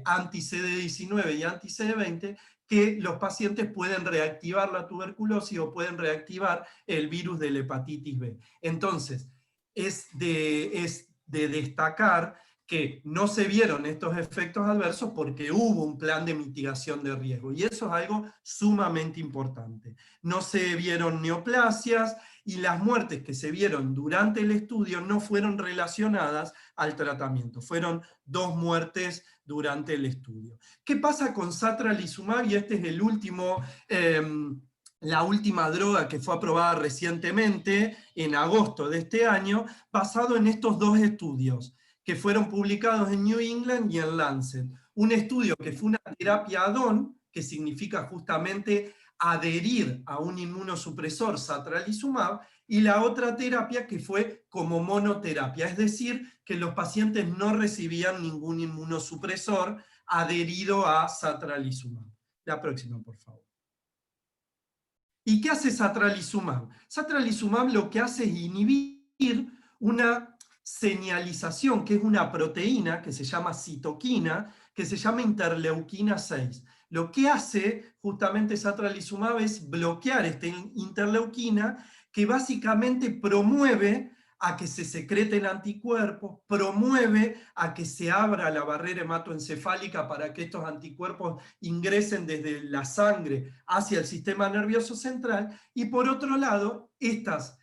anti-CD19 y anti-CD20 que los pacientes pueden reactivar la tuberculosis o pueden reactivar el virus de la hepatitis B. Entonces, es de destacar que no se vieron estos efectos adversos porque hubo un plan de mitigación de riesgo, y eso es algo sumamente importante. No se vieron neoplasias, y las muertes que se vieron durante el estudio no fueron relacionadas al tratamiento, fueron 2 muertes durante el estudio. ¿Qué pasa con satralizumab? Y este es el último... la última droga que fue aprobada recientemente, en agosto de este año, basado en estos 2 estudios, que fueron publicados en New England y en Lancet. Un estudio que fue una terapia add-on, que significa justamente adherir a un inmunosupresor satralizumab, y la otra terapia que fue como monoterapia, es decir, que los pacientes no recibían ningún inmunosupresor adherido a satralizumab. La próxima, por favor. ¿Y qué hace satralizumab? Satralizumab lo que hace es inhibir una señalización, que es una proteína que se llama citoquina, que se llama interleuquina 6. Lo que hace justamente satralizumab es bloquear esta interleuquina que básicamente promueve a que se secreten anticuerpos, promueve a que se abra la barrera hematoencefálica para que estos anticuerpos ingresen desde la sangre hacia el sistema nervioso central, y por otro lado, estas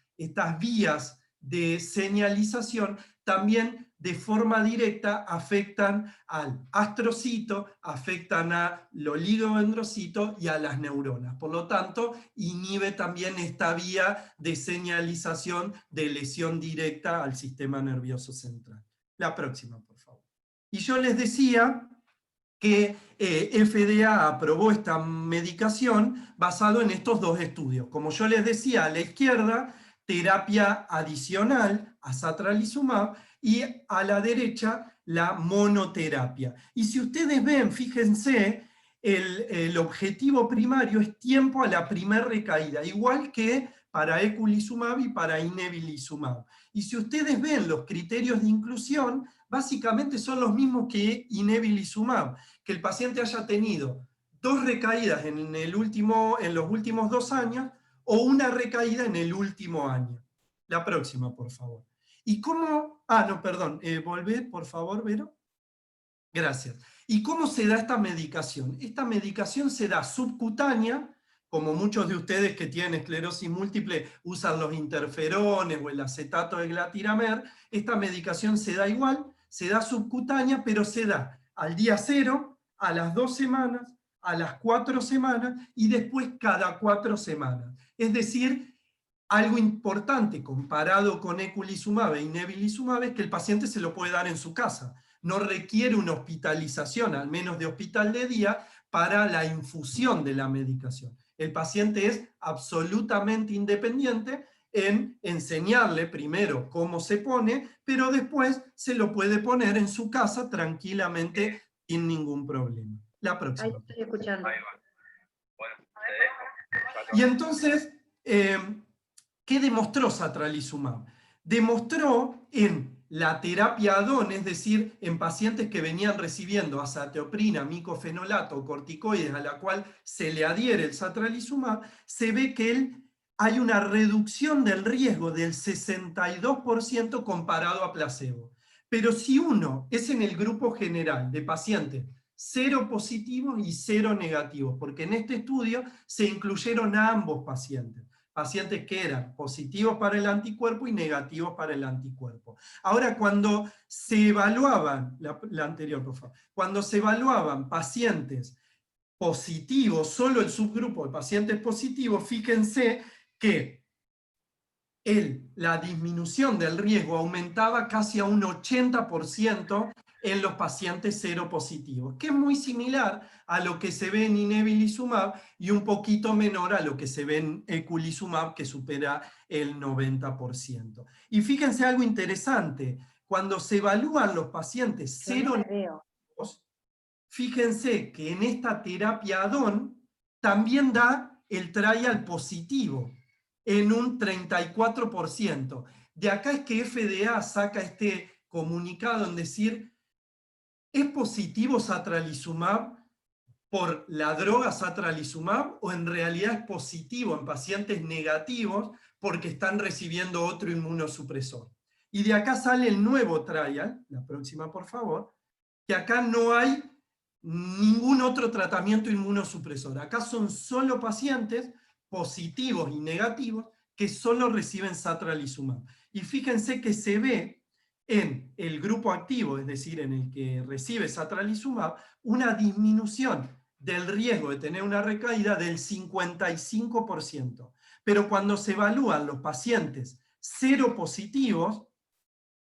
vías de señalización también de forma directa afectan al astrocito, afectan al oligodendrocito y a las neuronas. Por lo tanto, inhibe también esta vía de señalización de lesión directa al sistema nervioso central. La próxima, por favor. Y yo les decía que FDA aprobó esta medicación basado en estos dos estudios. Como yo les decía, a la izquierda, terapia adicional a satralizumab, y a la derecha la monoterapia. Y si ustedes ven, fíjense, el objetivo primario es tiempo a la primera recaída, igual que para eculizumab y para inebilizumab. Y si ustedes ven los criterios de inclusión, básicamente son los mismos que inebilizumab, que el paciente haya tenido 2 recaídas en los últimos 2 años, o una recaída en el último año. La próxima, por favor. ¿Y cómo? No, perdón, volvé, por favor, Vero. Gracias. ¿Y cómo se da esta medicación? Esta medicación se da subcutánea, como muchos de ustedes que tienen esclerosis múltiple usan los interferones o el acetato de glatiramar. Esta medicación se da igual, se da subcutánea, pero se da al día 0, a las 2 semanas, a las 4 semanas y después cada 4 semanas. Es decir, algo importante comparado con eculizumab e inebilizumab es que el paciente se lo puede dar en su casa. No requiere una hospitalización, al menos de hospital de día, para la infusión de la medicación. El paciente es absolutamente independiente en enseñarle primero cómo se pone, pero después se lo puede poner en su casa tranquilamente sin ningún problema. La próxima. Ahí estoy escuchando. Y entonces, ¿qué demostró satralizumab? Demostró en la terapia add-on, es decir, en pacientes que venían recibiendo azathioprina, micofenolato o corticoides a la cual se le adhiere el satralizumab, se ve que hay una reducción del riesgo del 62% comparado a placebo. Pero si uno es en el grupo general de pacientes 0 positivos y 0 negativos, porque en este estudio se incluyeron a ambos pacientes que eran positivos para el anticuerpo y negativos para el anticuerpo. Ahora, cuando se evaluaban, la anterior, por favor, cuando se evaluaban pacientes positivos, solo el subgrupo de pacientes positivos, fíjense que la disminución del riesgo aumentaba casi a un 80% en los pacientes seropositivos, que es muy similar a lo que se ve en inebilizumab y un poquito menor a lo que se ve en eculizumab, que supera el 90%. Y fíjense algo interesante, cuando se evalúan los pacientes seronegativos, fíjense que en esta terapia add-on también da el trial positivo en un 34%. De acá es que FDA saca este comunicado en decir: ¿es positivo satralizumab por la droga satralizumab o en realidad es positivo en pacientes negativos porque están recibiendo otro inmunosupresor? Y de acá sale el nuevo trial, la próxima por favor, que acá no hay ningún otro tratamiento inmunosupresor. Acá son solo pacientes positivos y negativos que solo reciben satralizumab. Y fíjense que se ve en el grupo activo, es decir, en el que recibe satralizumab, una disminución del riesgo de tener una recaída del 55%. Pero cuando se evalúan los pacientes seropositivos,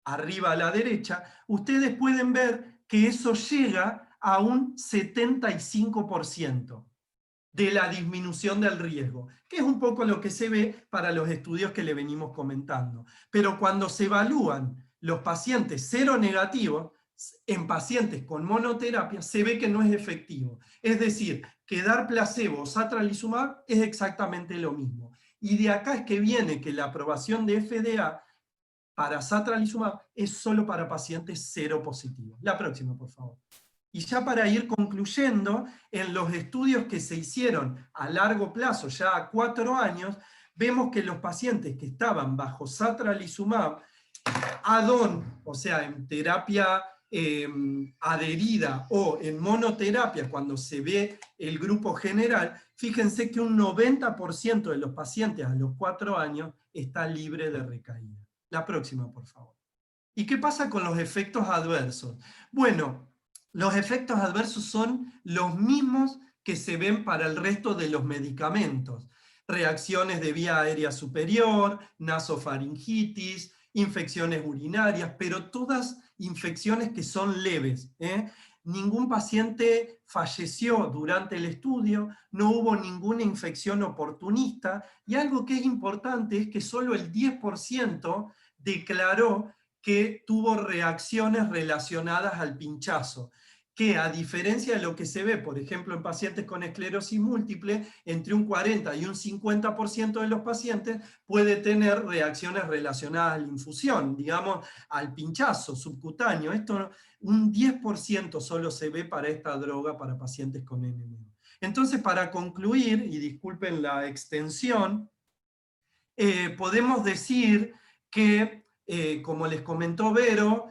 arriba a la derecha, ustedes pueden ver que eso llega a un 75% de la disminución del riesgo, que es un poco lo que se ve para los estudios que le venimos comentando. Pero cuando se evalúan los pacientes seronegativos, en pacientes con monoterapia, se ve que no es efectivo. Es decir, que dar placebo o satralizumab es exactamente lo mismo. Y de acá es que viene que la aprobación de FDA para satralizumab es solo para pacientes seropositivos. La próxima, por favor. Y ya para ir concluyendo, en los estudios que se hicieron a largo plazo, ya a 4 años, vemos que los pacientes que estaban bajo satralizumab, add-on, o sea, en terapia adherida o en monoterapia, cuando se ve el grupo general, fíjense que un 90% de los pacientes a los 4 años está libre de recaída. La próxima, por favor. ¿Y qué pasa con los efectos adversos? Bueno, los efectos adversos son los mismos que se ven para el resto de los medicamentos. Reacciones de vía aérea superior, nasofaringitis, infecciones urinarias, pero todas infecciones que son leves. Ningún paciente falleció durante el estudio, no hubo ninguna infección oportunista, y algo que es importante es que solo el 10% declaró que tuvo reacciones relacionadas al pinchazo, que a diferencia de lo que se ve, por ejemplo, en pacientes con esclerosis múltiple, entre un 40 y un 50% de los pacientes puede tener reacciones relacionadas a la infusión, digamos, al pinchazo subcutáneo. Esto, un 10% solo se ve para esta droga para pacientes con NMO. Entonces, para concluir, y disculpen la extensión, podemos decir que, como les comentó Vero,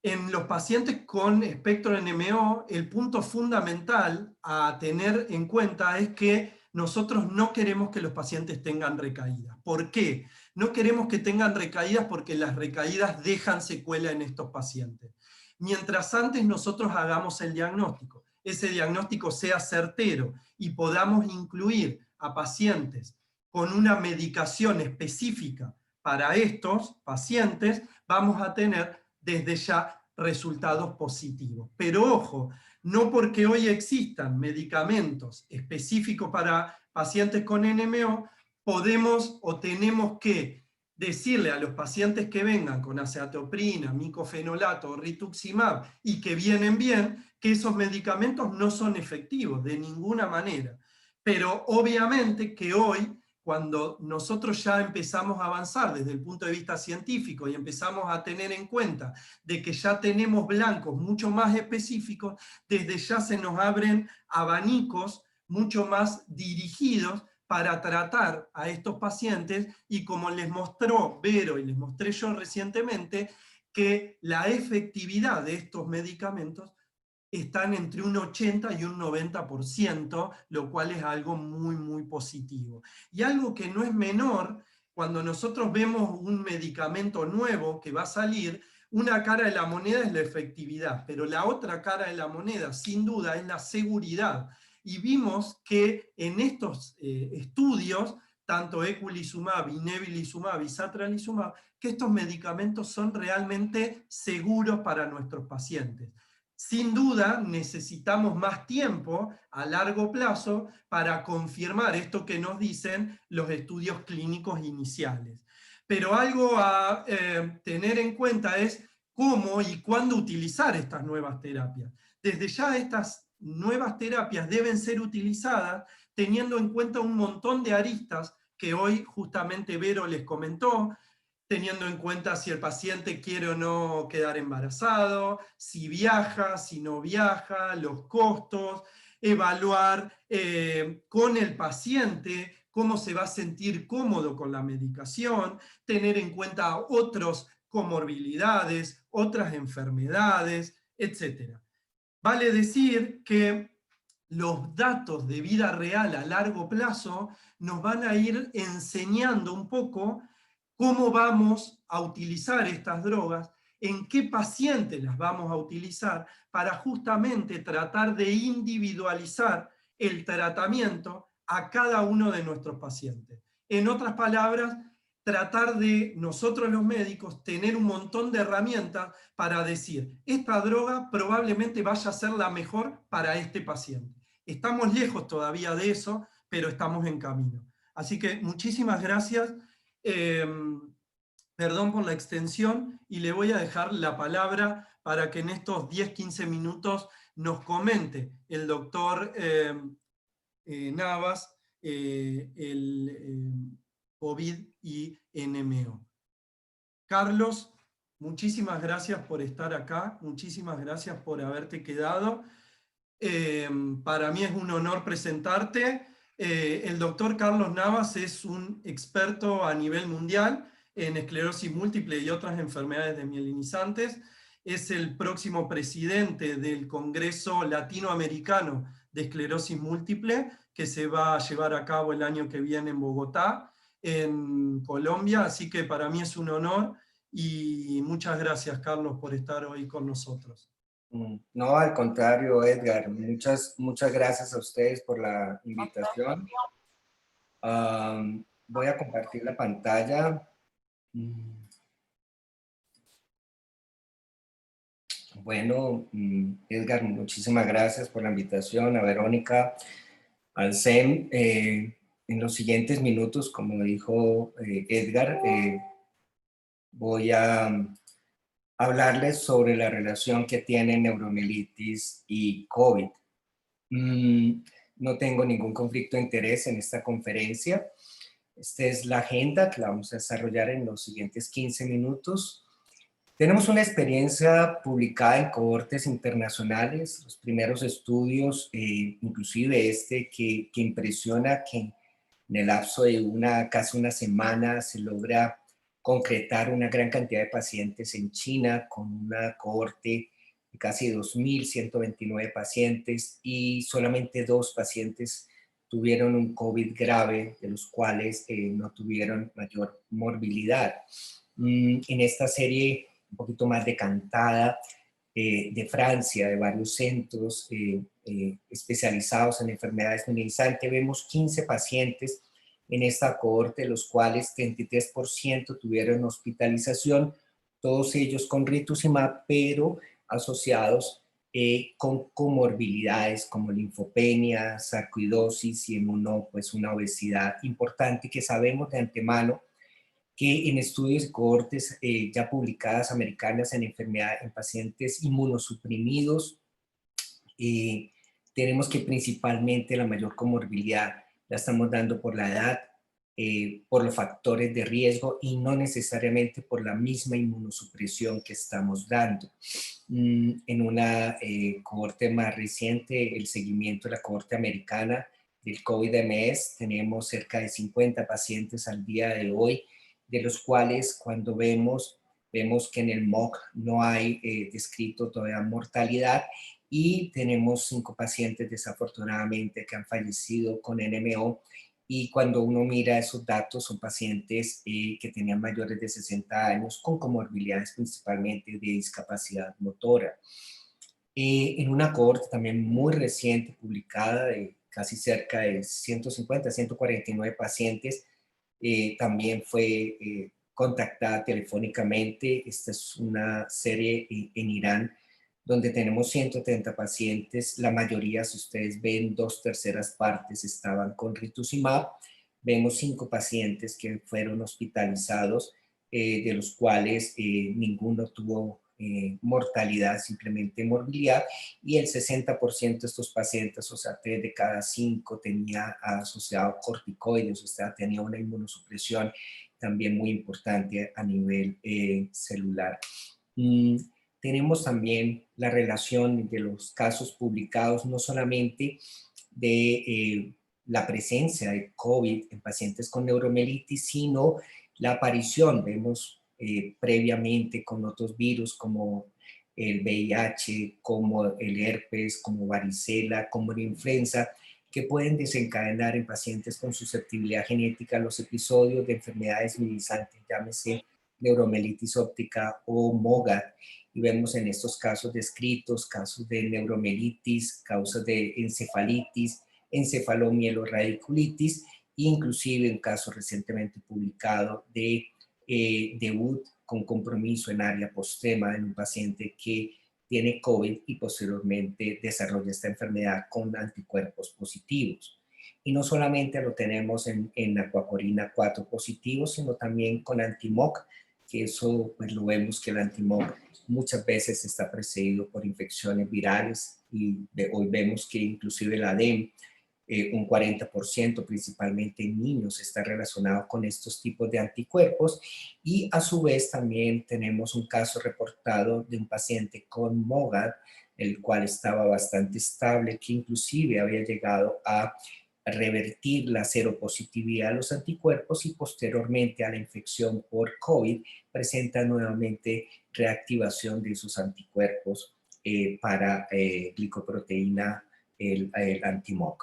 en los pacientes con espectro NMO, el punto fundamental a tener en cuenta es que nosotros no queremos que los pacientes tengan recaídas. ¿Por qué? No queremos que tengan recaídas porque las recaídas dejan secuela en estos pacientes. Mientras antes nosotros hagamos el diagnóstico, ese diagnóstico sea certero y podamos incluir a pacientes con una medicación específica para estos pacientes, vamos a tener desde ya resultados positivos. Pero ojo, no porque hoy existan medicamentos específicos para pacientes con NMO, podemos o tenemos que decirle a los pacientes que vengan con azathioprina, micofenolato o rituximab y que vienen bien, que esos medicamentos no son efectivos de ninguna manera. Pero obviamente que hoy, cuando nosotros ya empezamos a avanzar desde el punto de vista científico y empezamos a tener en cuenta de que ya tenemos blancos mucho más específicos, desde ya se nos abren abanicos mucho más dirigidos para tratar a estos pacientes, y como les mostró Vero y les mostré yo recientemente, que la efectividad de estos medicamentos están entre un 80 y un 90%, lo cual es algo muy, muy positivo. Y algo que no es menor, cuando nosotros vemos un medicamento nuevo que va a salir, una cara de la moneda es la efectividad, pero la otra cara de la moneda, sin duda, es la seguridad. Y vimos que en estos estudios, tanto eculizumab, inebilizumab y satralizumab, que estos medicamentos son realmente seguros para nuestros pacientes. Sin duda necesitamos más tiempo a largo plazo para confirmar esto que nos dicen los estudios clínicos iniciales. Pero algo a tener en cuenta es cómo y cuándo utilizar estas nuevas terapias. Desde ya estas nuevas terapias deben ser utilizadas teniendo en cuenta un montón de aristas que hoy justamente Vero les comentó, teniendo en cuenta si el paciente quiere o no quedar embarazado, si viaja, si no viaja, los costos, evaluar con el paciente cómo se va a sentir cómodo con la medicación, tener en cuenta otras comorbilidades, otras enfermedades, etc. Vale decir que los datos de vida real a largo plazo nos van a ir enseñando un poco cómo vamos a utilizar estas drogas, en qué pacientes las vamos a utilizar, para justamente tratar de individualizar el tratamiento a cada uno de nuestros pacientes. En otras palabras, tratar de nosotros los médicos tener un montón de herramientas para decir, esta droga probablemente vaya a ser la mejor para este paciente. Estamos lejos todavía de eso, pero estamos en camino. Así que muchísimas gracias. Perdón por la extensión, y le voy a dejar la palabra para que en estos 10-15 minutos nos comente el doctor Navas el COVID y NMO. Carlos, muchísimas gracias por estar acá, muchísimas gracias por haberte quedado. Para mí es un honor presentarte. El doctor Carlos Navas es un experto a nivel mundial en esclerosis múltiple y otras enfermedades desmielinizantes. Es el próximo presidente del Congreso Latinoamericano de Esclerosis Múltiple, que se va a llevar a cabo el año que viene en Bogotá, en Colombia. Así que para mí es un honor y muchas gracias, Carlos, por estar hoy con nosotros. No, al contrario, Edgar, muchas gracias a ustedes por la invitación. Voy a compartir la pantalla. Bueno, Edgar, muchísimas gracias por la invitación. A Verónica, al SEM. En los siguientes minutos, como dijo Edgar, voy a hablarles sobre la relación que tienen neuromielitis y COVID. No tengo ningún conflicto de interés en esta conferencia. Esta es la agenda que la vamos a desarrollar en los siguientes 15 minutos. Tenemos una experiencia publicada en cohortes internacionales, los primeros estudios, inclusive este que impresiona que en el lapso de casi una semana se logra concretar una gran cantidad de pacientes en China con una cohorte de casi 2.129 pacientes y solamente 2 pacientes tuvieron un COVID grave, de los cuales no tuvieron mayor morbilidad. En esta serie un poquito más decantada de Francia, de varios centros especializados en enfermedades minimizantes, vemos 15 pacientes en esta cohorte, de los cuales 33% tuvieron hospitalización, todos ellos con rituximab, pero asociados con comorbilidades como linfopenia, sarcoidosis y pues una obesidad importante que sabemos de antemano que en estudios de cohortes ya publicadas americanas en en pacientes inmunosuprimidos, tenemos que principalmente la mayor comorbilidad la estamos dando por la edad, por los factores de riesgo y no necesariamente por la misma inmunosupresión que estamos dando. En una cohorte más reciente, el seguimiento de la cohorte americana del COVID-MS, tenemos cerca de 50 pacientes al día de hoy, de los cuales cuando vemos que en el MOC no hay descrito todavía mortalidad y tenemos 5 pacientes desafortunadamente que han fallecido con NMO y cuando uno mira esos datos son pacientes que tenían mayores de 60 años con comorbilidades principalmente de discapacidad motora. En una cohorte también muy reciente publicada de casi cerca de 150, 149 pacientes, también fue contactada telefónicamente. Esta es una serie en Irán donde tenemos 130 pacientes. La mayoría, si ustedes ven, 2/3 partes estaban con rituximab. Vemos 5 pacientes que fueron hospitalizados, de los cuales ninguno tuvo mortalidad, simplemente morbilidad, y el 60% de estos pacientes, o sea, 3 de cada 5 tenía asociado corticoides, o sea, tenía una inmunosupresión también muy importante a nivel celular. Tenemos también la relación de los casos publicados, no solamente de la presencia de COVID en pacientes con neuromielitis, sino la aparición, vemos previamente con otros virus como el VIH, como el herpes, como varicela, como la influenza, que pueden desencadenar en pacientes con susceptibilidad genética los episodios de enfermedades minimizantes, llámese neuromielitis óptica o MOGAD. Y vemos en estos casos descritos casos de neuromielitis, causas de encefalitis, encefalomieloradiculitis, inclusive un caso recientemente publicado de debut con compromiso en área postema en un paciente que tiene COVID y posteriormente desarrolla esta enfermedad con anticuerpos positivos. Y no solamente lo tenemos en acuaporina 4 positivo, sino también con anti-MOC, que eso pues lo vemos que el anti-MOC muchas veces está precedido por infecciones virales y hoy vemos que inclusive la DEM un 40%, principalmente en niños, está relacionado con estos tipos de anticuerpos. Y a su vez también tenemos un caso reportado de un paciente con MOGAD, el cual estaba bastante estable, que inclusive había llegado a revertir la seropositividad de los anticuerpos y posteriormente a la infección por COVID presenta nuevamente reactivación de sus anticuerpos para glicoproteína, el anti-MOG.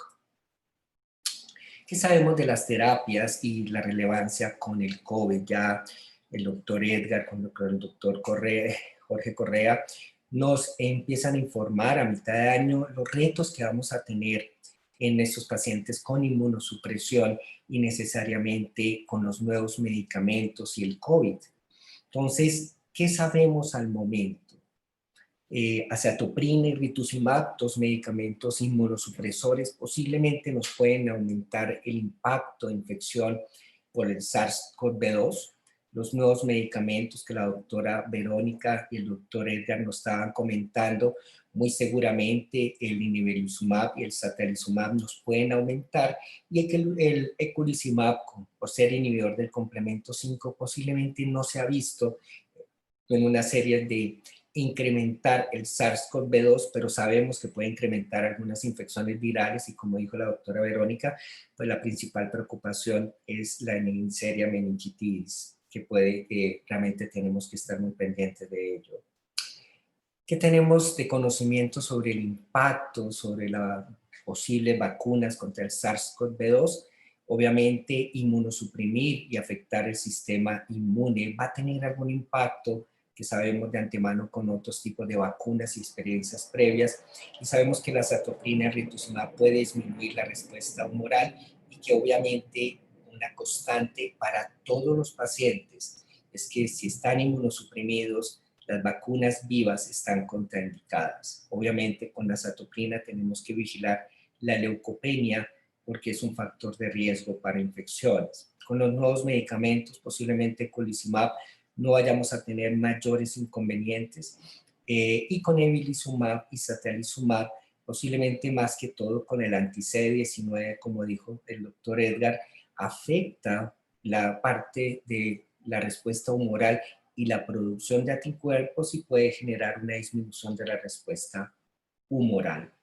¿Qué sabemos de las terapias y la relevancia con el COVID? Ya el doctor Edgar, con el doctor Jorge Correa, nos empiezan a informar a mitad de año los retos que vamos a tener en estos pacientes con inmunosupresión y necesariamente con los nuevos medicamentos y el COVID. Entonces, ¿qué sabemos al momento? Azacitidina y rituximab, dos medicamentos inmunosupresores, posiblemente nos pueden aumentar el impacto de infección por el SARS-CoV-2. Los nuevos medicamentos que la doctora Verónica y el doctor Edgar nos estaban comentando, muy seguramente el inebilizumab y el satralizumab nos pueden aumentar, y el eculizumab, por ser inhibidor del complemento 5, posiblemente no se ha visto en una serie de incrementar el SARS-CoV-2, pero sabemos que puede incrementar algunas infecciones virales y, como dijo la doctora Verónica, pues la principal preocupación es la Neisseria meningitis, que realmente tenemos que estar muy pendientes de ello. ¿Qué tenemos de conocimiento sobre el impacto, sobre las posibles vacunas contra el SARS-CoV-2? Obviamente, inmunosuprimir y afectar el sistema inmune va a tener algún impacto que sabemos de antemano con otros tipos de vacunas y experiencias previas, y sabemos que la azacitidina y rituximab puede disminuir la respuesta humoral, y que obviamente una constante para todos los pacientes es que si están inmunosuprimidos, las vacunas vivas están contraindicadas. Obviamente con la azacitidina tenemos que vigilar la leucopenia porque es un factor de riesgo para infecciones. Con los nuevos medicamentos, posiblemente eculizumab, no vayamos a tener mayores inconvenientes, y con ebilizumab y satralizumab, posiblemente más que todo con el anti-CD19, como dijo el doctor Edgar, afecta la parte de la respuesta humoral y la producción de anticuerpos y puede generar una disminución de la respuesta humoral.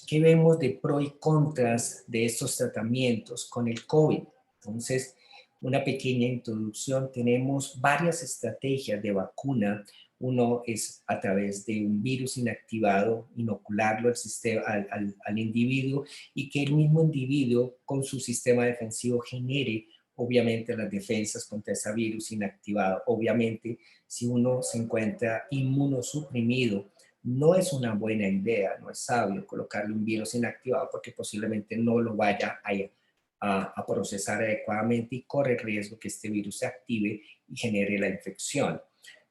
¿Qué vemos de pro y contras de estos tratamientos con el COVID? Entonces, una pequeña introducción. Tenemos varias estrategias de vacuna. Uno es a través de un virus inactivado, inocularlo al individuo, y que el mismo individuo con su sistema defensivo genere obviamente las defensas contra ese virus inactivado. Obviamente, si uno se encuentra inmunosuprimido, no es una buena idea, no es sabio colocarle un virus inactivado porque posiblemente no lo vaya a procesar adecuadamente y corre el riesgo que este virus se active y genere la infección.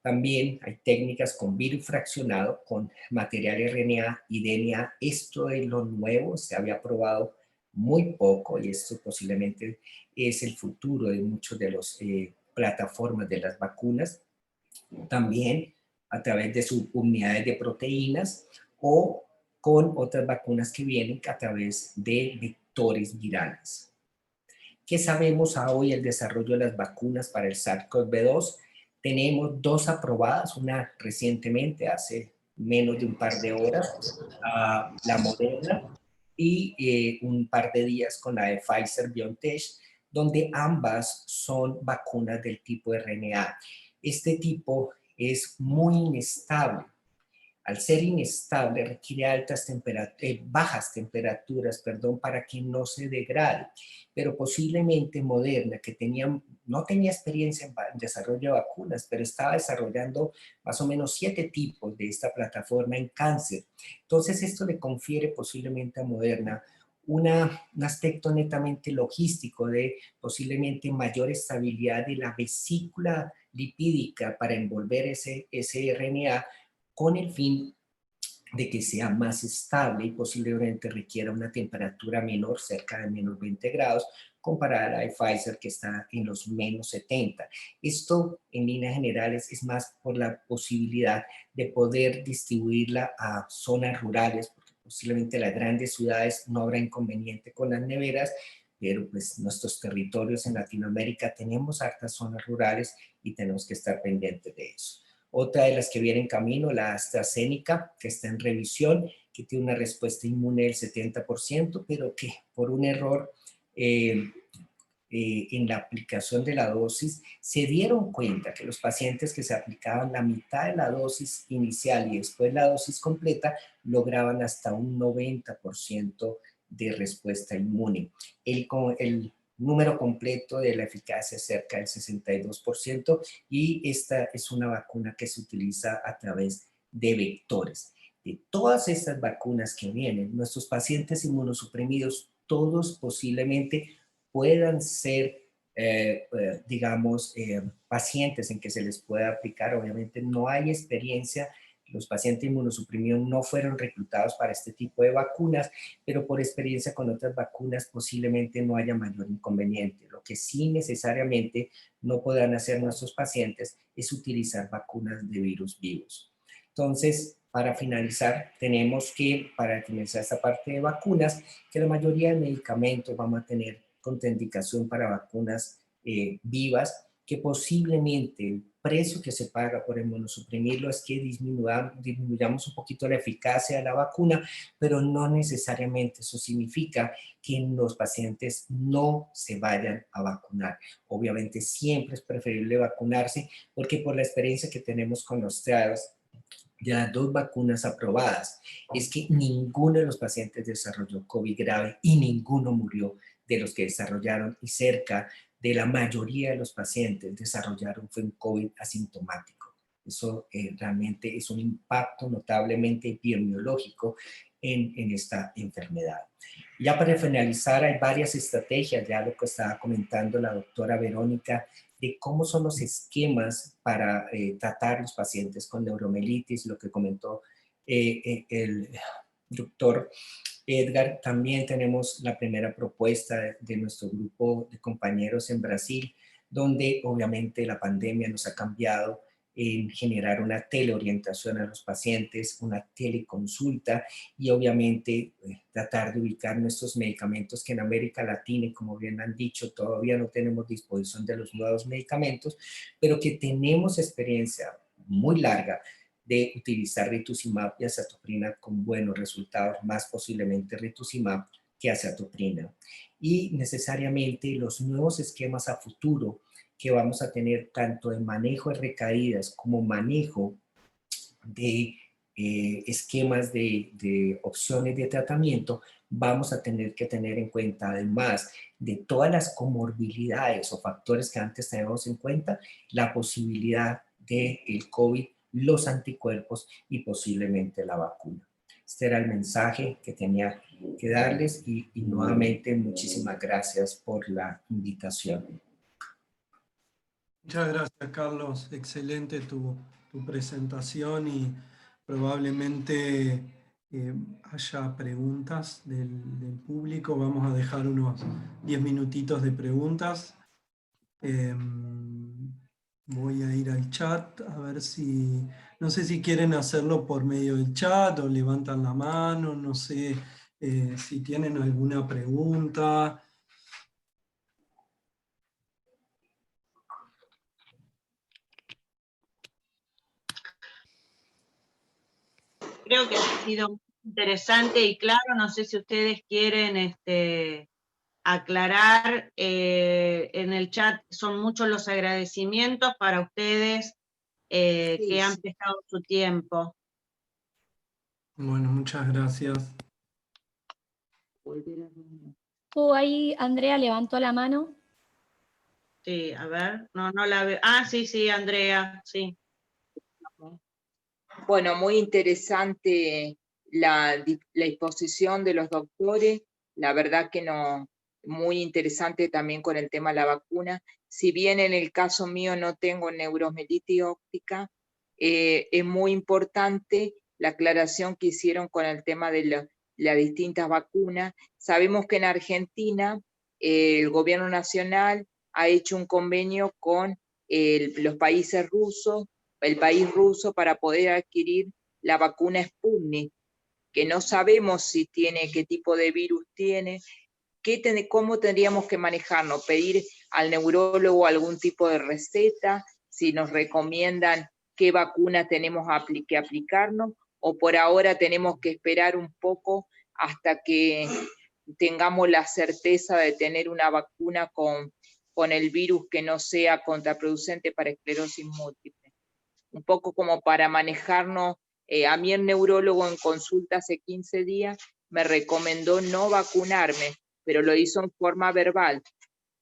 También hay técnicas con virus fraccionado, con material RNA y DNA. Esto es lo nuevo, se había probado muy poco y esto posiblemente es el futuro de muchas de las plataformas de las vacunas. También a través de subunidades de proteínas o con otras vacunas que vienen a través de vectores virales. ¿Qué sabemos hoy del desarrollo de las vacunas para el SARS-CoV-2? Tenemos dos aprobadas, una recientemente, hace menos de un par de horas, la Moderna, y un par de días con la de Pfizer-BioNTech, donde ambas son vacunas del tipo RNA. Este tipo es muy inestable. Al ser inestable requiere bajas temperaturas, para que no se degrade. Pero posiblemente Moderna, que no tenía experiencia en desarrollo de vacunas, pero estaba desarrollando más o menos 7 tipos de esta plataforma en cáncer. Entonces esto le confiere posiblemente a Moderna un aspecto netamente logístico de posiblemente mayor estabilidad de la vesícula lipídica para envolver ese RNA, con el fin de que sea más estable y posiblemente requiera una temperatura menor, cerca de menos 20 grados, comparada a la de Pfizer, que está en los menos 70. Esto, en líneas generales, es más por la posibilidad de poder distribuirla a zonas rurales, porque posiblemente las grandes ciudades no habrá inconveniente con las neveras, pero pues nuestros territorios en Latinoamérica tenemos hartas zonas rurales y tenemos que estar pendientes de eso. Otra de las que viene en camino, la AstraZeneca, que está en revisión, que tiene una respuesta inmune del 70%, pero que por un error en la aplicación de la dosis, se dieron cuenta que los pacientes que se aplicaban la mitad de la dosis inicial y después la dosis completa lograban hasta un 90% de respuesta inmune. El número completo de la eficacia es cerca del 62% y esta es una vacuna que se utiliza a través de vectores. De todas estas vacunas que vienen, nuestros pacientes inmunosuprimidos, todos posiblemente puedan ser, digamos, pacientes en que se les pueda aplicar. Obviamente no hay experiencia, los pacientes inmunosuprimidos no fueron reclutados para este tipo de vacunas, pero por experiencia con otras vacunas posiblemente no haya mayor inconveniente. Lo que sí necesariamente no podrán hacer nuestros pacientes es utilizar vacunas de virus vivos. Entonces, para finalizar, tenemos que, para finalizar esta parte de vacunas, que la mayoría de medicamentos vamos a tener contraindicación para vacunas vivas, que posiblemente el precio que se paga por inmunosuprimirlo es que disminuyamos un poquito la eficacia de la vacuna, pero no necesariamente eso significa que los pacientes no se vayan a vacunar. Obviamente siempre es preferible vacunarse porque por la experiencia que tenemos con los trials de las 2 vacunas aprobadas, es que ninguno de los pacientes desarrolló COVID grave y ninguno murió de los que desarrollaron, y cerca de la mayoría de los pacientes desarrollaron fue un COVID asintomático. Eso realmente es un impacto notablemente epidemiológico en esta enfermedad. Ya para finalizar, hay varias estrategias, ya lo que estaba comentando la doctora Verónica, de cómo son los esquemas para tratar los pacientes con neuromielitis, lo que comentó el doctor Edgar. También tenemos la primera propuesta de nuestro grupo de compañeros en Brasil, donde obviamente la pandemia nos ha cambiado en generar una teleorientación a los pacientes, una teleconsulta y obviamente tratar de ubicar nuestros medicamentos que en América Latina, como bien han dicho, todavía no tenemos disposición de los nuevos medicamentos, pero que tenemos experiencia muy larga de utilizar rituximab y azacitidina con buenos resultados, más posiblemente rituximab que azacitidina. Y necesariamente los nuevos esquemas a futuro que vamos a tener tanto de manejo de recaídas como manejo de esquemas de opciones de tratamiento, vamos a tener que tener en cuenta, además de todas las comorbilidades o factores que antes teníamos en cuenta, la posibilidad del COVID, los anticuerpos y posiblemente la vacuna. Este era el mensaje que tenía que darles y nuevamente muchísimas gracias por la invitación. Muchas gracias, Carlos. Excelente tu presentación y probablemente haya preguntas del público. Vamos a dejar unos 10 minutitos de preguntas. Voy a ir al chat a ver si... No sé si quieren hacerlo por medio del chat o levantan la mano, no sé si tienen alguna pregunta. Creo que ha sido interesante y claro. No sé si ustedes quieren aclarar en el chat. Son muchos los agradecimientos para ustedes que han prestado su tiempo. Bueno, muchas gracias. Ahí Andrea levantó la mano. Sí, a ver, no la veo. Ah, sí, Andrea, sí. Bueno, muy interesante la exposición de los doctores, la verdad que no, muy interesante también con el tema de la vacuna. Si bien en el caso mío no tengo neuromielitis óptica, es muy importante la aclaración que hicieron con el tema de las distintas vacunas. Sabemos que en Argentina el gobierno nacional ha hecho un convenio con los países rusos, el país ruso, para poder adquirir la vacuna Sputnik. que no sabemos si tiene, qué tipo de virus tiene, cómo tendríamos que manejarnos, pedir al neurólogo algún tipo de receta, si nos recomiendan qué vacuna tenemos que aplicarnos, o por ahora tenemos que esperar un poco hasta que tengamos la certeza de tener una vacuna con el virus que no sea contraproducente para esclerosis múltiple. Un poco como para manejarnos. A mí el neurólogo en consulta hace 15 días me recomendó no vacunarme, pero lo hizo en forma verbal.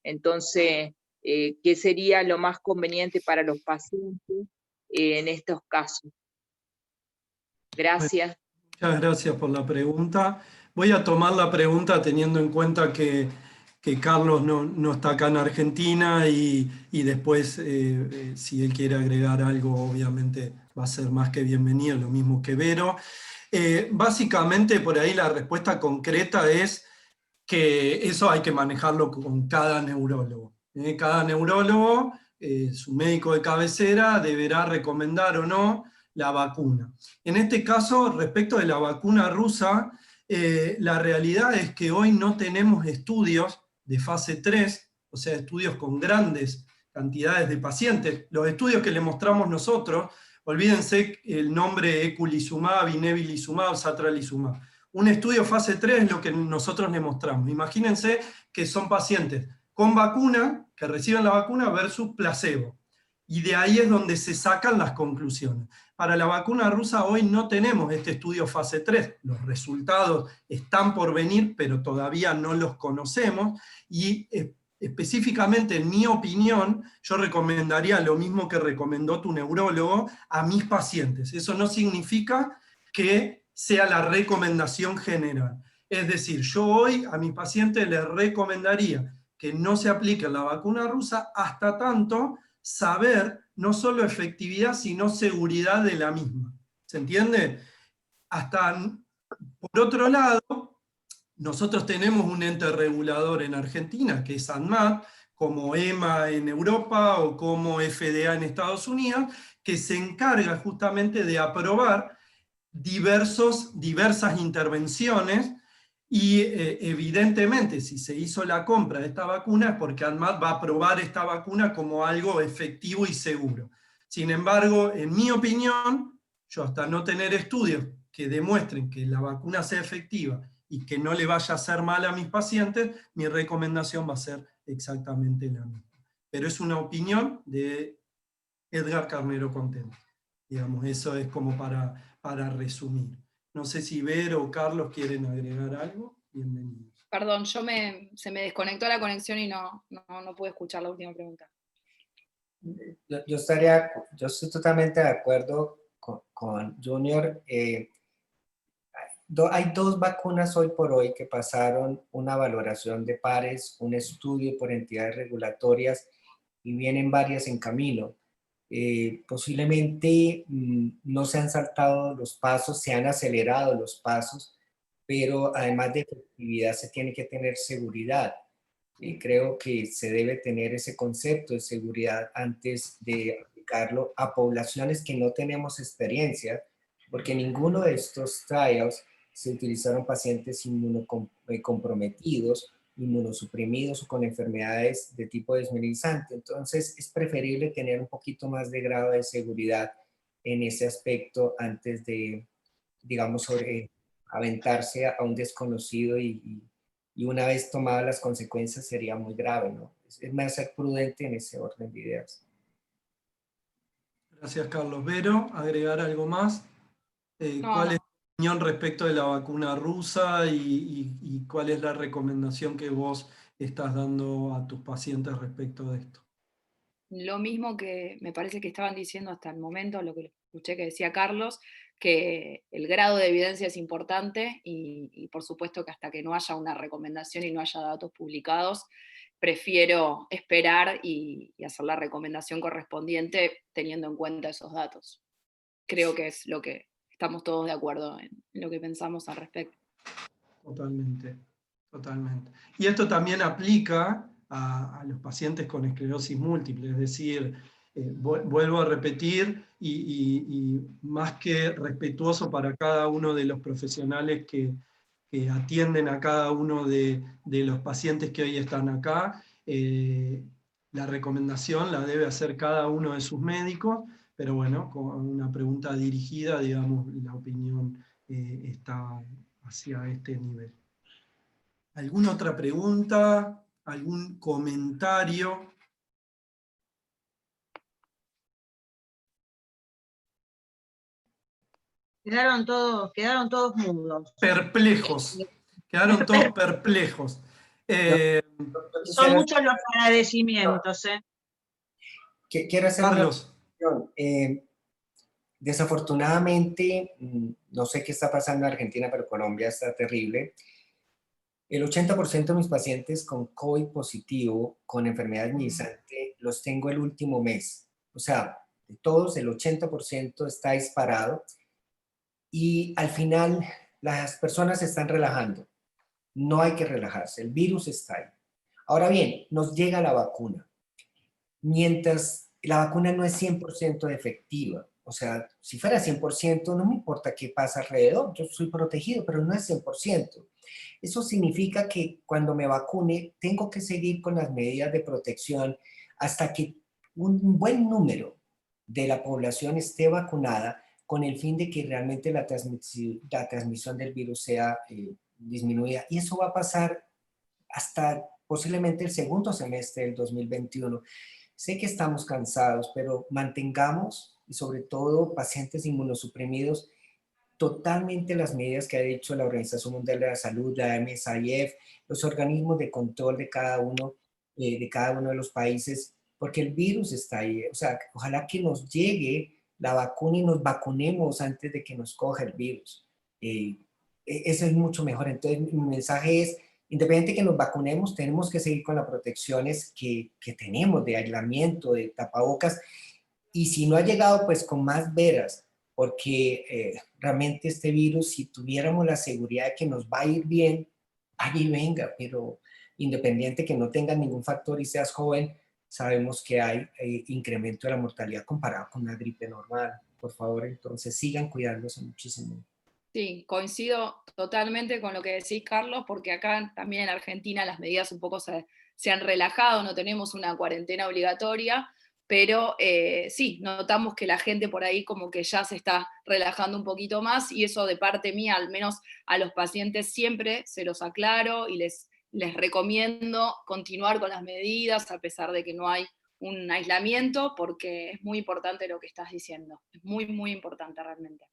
Entonces, ¿qué sería lo más conveniente para los pacientes en estos casos? Gracias. Muchas gracias por la pregunta. Voy a tomar la pregunta teniendo en cuenta que Carlos no está acá en Argentina y después, si él quiere agregar algo, obviamente va a ser más que bienvenido, lo mismo que Vero. Básicamente, por ahí la respuesta concreta es que eso hay que manejarlo con cada neurólogo. Cada neurólogo, su médico de cabecera, deberá recomendar o no la vacuna. En este caso, respecto de la vacuna rusa, la realidad es que hoy no tenemos estudios de fase 3, o sea, estudios con grandes cantidades de pacientes. Los estudios que le mostramos nosotros, olvídense el nombre eculizumab, inebilizumab, satralizumab. Un estudio fase 3 es lo que nosotros le mostramos. Imagínense que son pacientes con vacuna, que reciben la vacuna, versus placebo. Y de ahí es donde se sacan las conclusiones. Para la vacuna rusa hoy no tenemos este estudio fase 3. Los resultados están por venir, pero todavía no los conocemos. Y específicamente, en mi opinión, yo recomendaría lo mismo que recomendó tu neurólogo a mis pacientes. Eso no significa que sea la recomendación general. Es decir, yo hoy a mis pacientes les recomendaría que no se aplique la vacuna rusa hasta tanto saber no solo efectividad, sino seguridad de la misma. ¿Se entiende? Por otro lado, nosotros tenemos un ente regulador en Argentina, que es ANMAT, como EMA en Europa o como FDA en Estados Unidos, que se encarga justamente de aprobar diversas intervenciones. Y evidentemente, si se hizo la compra de esta vacuna es porque ANMAT va a aprobar esta vacuna como algo efectivo y seguro. Sin embargo, en mi opinión, yo hasta no tener estudios que demuestren que la vacuna sea efectiva y que no le vaya a hacer mal a mis pacientes, mi recomendación va a ser exactamente la misma. Pero es una opinión de Edgar Carnero Contento. Digamos, eso es como para resumir. No sé si Vero o Carlos quieren agregar algo. Bienvenidos. Perdón, se me desconectó la conexión y no pude escuchar la última pregunta. Yo estoy totalmente de acuerdo con Junior. Hay 2 vacunas hoy por hoy que pasaron una valoración de pares, un estudio por entidades regulatorias y vienen varias en camino. Posiblemente no se han saltado los pasos, se han acelerado los pasos, pero además de efectividad se tiene que tener seguridad. Creo que se debe tener ese concepto de seguridad antes de aplicarlo a poblaciones que no tenemos experiencia, porque ninguno de estos trials se utilizaron pacientes inmunocomprometidos, inmunosuprimidos o con enfermedades de tipo desminimizante. Entonces es preferible tener un poquito más de grado de seguridad en ese aspecto antes de, digamos, aventarse a un desconocido y una vez tomadas las consecuencias sería muy grave, ¿no? Es más ser prudente en ese orden de ideas. Gracias, Carlos. Vero, ¿agregar algo más? ¿Cuál es tu opinión respecto de la vacuna rusa y cuál es la recomendación que vos estás dando a tus pacientes respecto de esto? Lo mismo que me parece que estaban diciendo hasta el momento, lo que escuché que decía Carlos, que el grado de evidencia es importante y por supuesto que hasta que no haya una recomendación y no haya datos publicados, prefiero esperar y hacer la recomendación correspondiente teniendo en cuenta esos datos. Creo que es lo que estamos todos de acuerdo en lo que pensamos al respecto. Totalmente, totalmente. Y esto también aplica a los pacientes con esclerosis múltiple, es decir, vuelvo a repetir, y más que respetuoso para cada uno de los profesionales que atienden a cada uno de los pacientes que hoy están acá, la recomendación la debe hacer cada uno de sus médicos, pero bueno, con una pregunta dirigida, digamos, la opinión está hacia este nivel. ¿Alguna otra pregunta? ¿Algún comentario? Quedaron todos mudos. Perplejos. Quedaron todos perplejos. Son muchos los agradecimientos. Quiero hacer una Carlos. reflexión. Desafortunadamente, no sé qué está pasando en Argentina, pero Colombia está terrible. El 80% de mis pacientes con COVID positivo, con enfermedad minimizante, los tengo el último mes. O sea, de todos, el 80% está disparado. Y al final, las personas se están relajando. No hay que relajarse, el virus está ahí. Ahora bien, nos llega la vacuna. Mientras la vacuna no es 100% efectiva, o sea, si fuera 100%, no me importa qué pasa alrededor, yo soy protegido, pero no es 100%. Eso significa que cuando me vacune, tengo que seguir con las medidas de protección hasta que un buen número de la población esté vacunada, con el fin de que realmente la transmisión del virus sea disminuida. Y eso va a pasar hasta posiblemente el segundo semestre del 2021. Sé que estamos cansados, pero mantengamos, y sobre todo pacientes inmunosuprimidos, totalmente las medidas que ha dicho la Organización Mundial de la Salud, la MSIF, los organismos de control de cada uno de los países, porque el virus está ahí. O sea, ojalá que nos llegue la vacuna y nos vacunemos antes de que nos coja el virus. Eso es mucho mejor. Entonces, mi mensaje es, independiente de que nos vacunemos, tenemos que seguir con las protecciones que tenemos de aislamiento, de tapabocas, y si no ha llegado, pues con más veras, porque realmente este virus, si tuviéramos la seguridad de que nos va a ir bien, vaya y venga, pero independiente que no tengas ningún factor y seas joven, sabemos que hay incremento de la mortalidad comparado con una gripe normal. Por favor, entonces sigan cuidándose muchísimo. Sí, coincido totalmente con lo que decís, Carlos, porque acá también en Argentina las medidas un poco se han relajado, no tenemos una cuarentena obligatoria, pero sí, notamos que la gente por ahí como que ya se está relajando un poquito más, y eso de parte mía, al menos a los pacientes siempre se los aclaro y les recomiendo continuar con las medidas a pesar de que no hay un aislamiento, porque es muy importante lo que estás diciendo, es muy, muy importante realmente.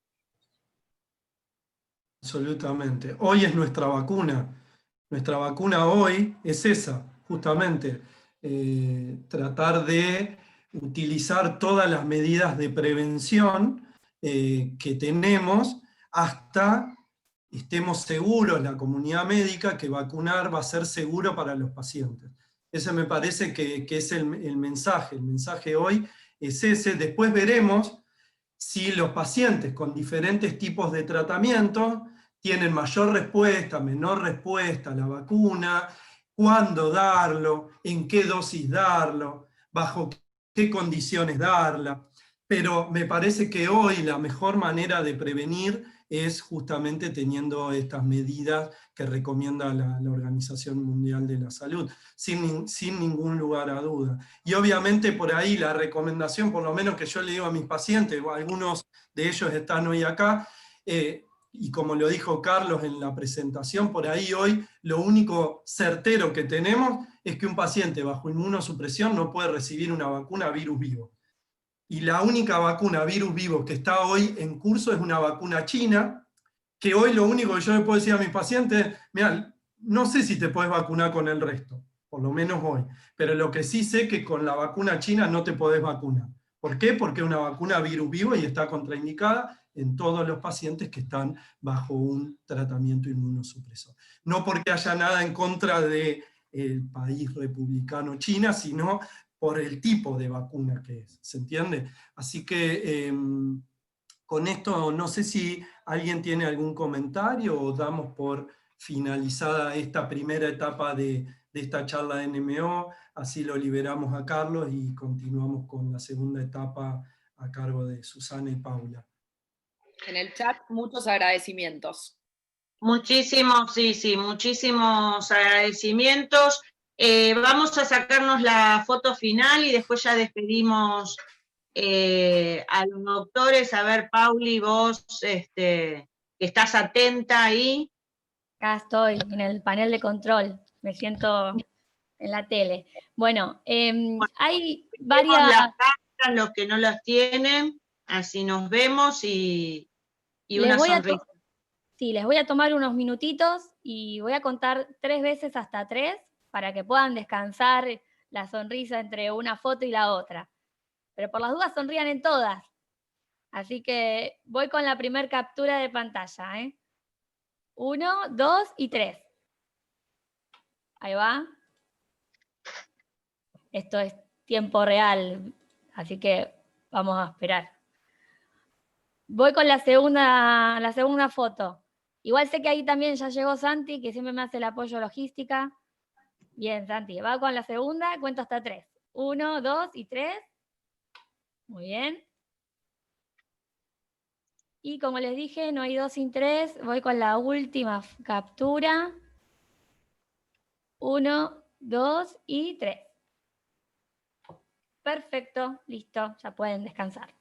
Absolutamente. Hoy es nuestra vacuna. Nuestra vacuna hoy es esa, justamente. Tratar de utilizar todas las medidas de prevención que tenemos hasta estemos seguros, la comunidad médica, que vacunar va a ser seguro para los pacientes. Ese me parece que es el mensaje. El mensaje hoy es ese. Después veremos si los pacientes con diferentes tipos de tratamiento tienen mayor respuesta, menor respuesta a la vacuna, cuándo darlo, en qué dosis darlo, bajo qué condiciones darla. Pero me parece que hoy la mejor manera de prevenir es justamente teniendo estas medidas que recomienda la Organización Mundial de la Salud, sin ningún lugar a duda. Y obviamente por ahí la recomendación, por lo menos que yo le digo a mis pacientes, algunos de ellos están hoy acá, y como lo dijo Carlos en la presentación, por ahí hoy lo único certero que tenemos es que un paciente bajo inmunosupresión no puede recibir una vacuna virus vivo. Y la única vacuna virus vivo que está hoy en curso es una vacuna china, que hoy lo único que yo le puedo decir a mis pacientes es, mira, no sé si te puedes vacunar con el resto, por lo menos hoy, pero lo que sí sé es que con la vacuna china no te podés vacunar. ¿Por qué? Porque es una vacuna virus vivo y está contraindicada en todos los pacientes que están bajo un tratamiento inmunosupresor. No porque haya nada en contra del país republicano China, sino por el tipo de vacuna que es, ¿se entiende? Así que con esto no sé si alguien tiene algún comentario o damos por finalizada esta primera etapa de de esta charla de NMO, así lo liberamos a Carlos y continuamos con la segunda etapa a cargo de Susana y Paula. En el chat, muchos agradecimientos. Muchísimos, sí, muchísimos agradecimientos. Vamos a sacarnos la foto final y después ya despedimos a los doctores. A ver, Pauli, vos que estás atenta ahí. Acá estoy, en el panel de control. Me siento en la tele. Bueno, hay varias... Las cámaras, los que no las tienen, así nos vemos y una sonrisa. Sí, les voy a tomar unos minutitos y voy a contar 3 veces hasta 3 para que puedan descansar la sonrisa entre una foto y la otra. Pero por las dudas sonrían en todas. Así que voy con la primera captura de pantalla. 1, 2 y 3. Ahí va. Esto es tiempo real, así que vamos a esperar. Voy con la segunda foto. Igual sé que ahí también ya llegó Santi, que siempre me hace el apoyo logística. Bien, Santi, va con la segunda, cuento hasta 3. 1, 2 y 3. Muy bien. Y como les dije, no hay 2 sin 3. Voy con la última captura. 1, 2 y 3. Perfecto, listo, ya pueden descansar.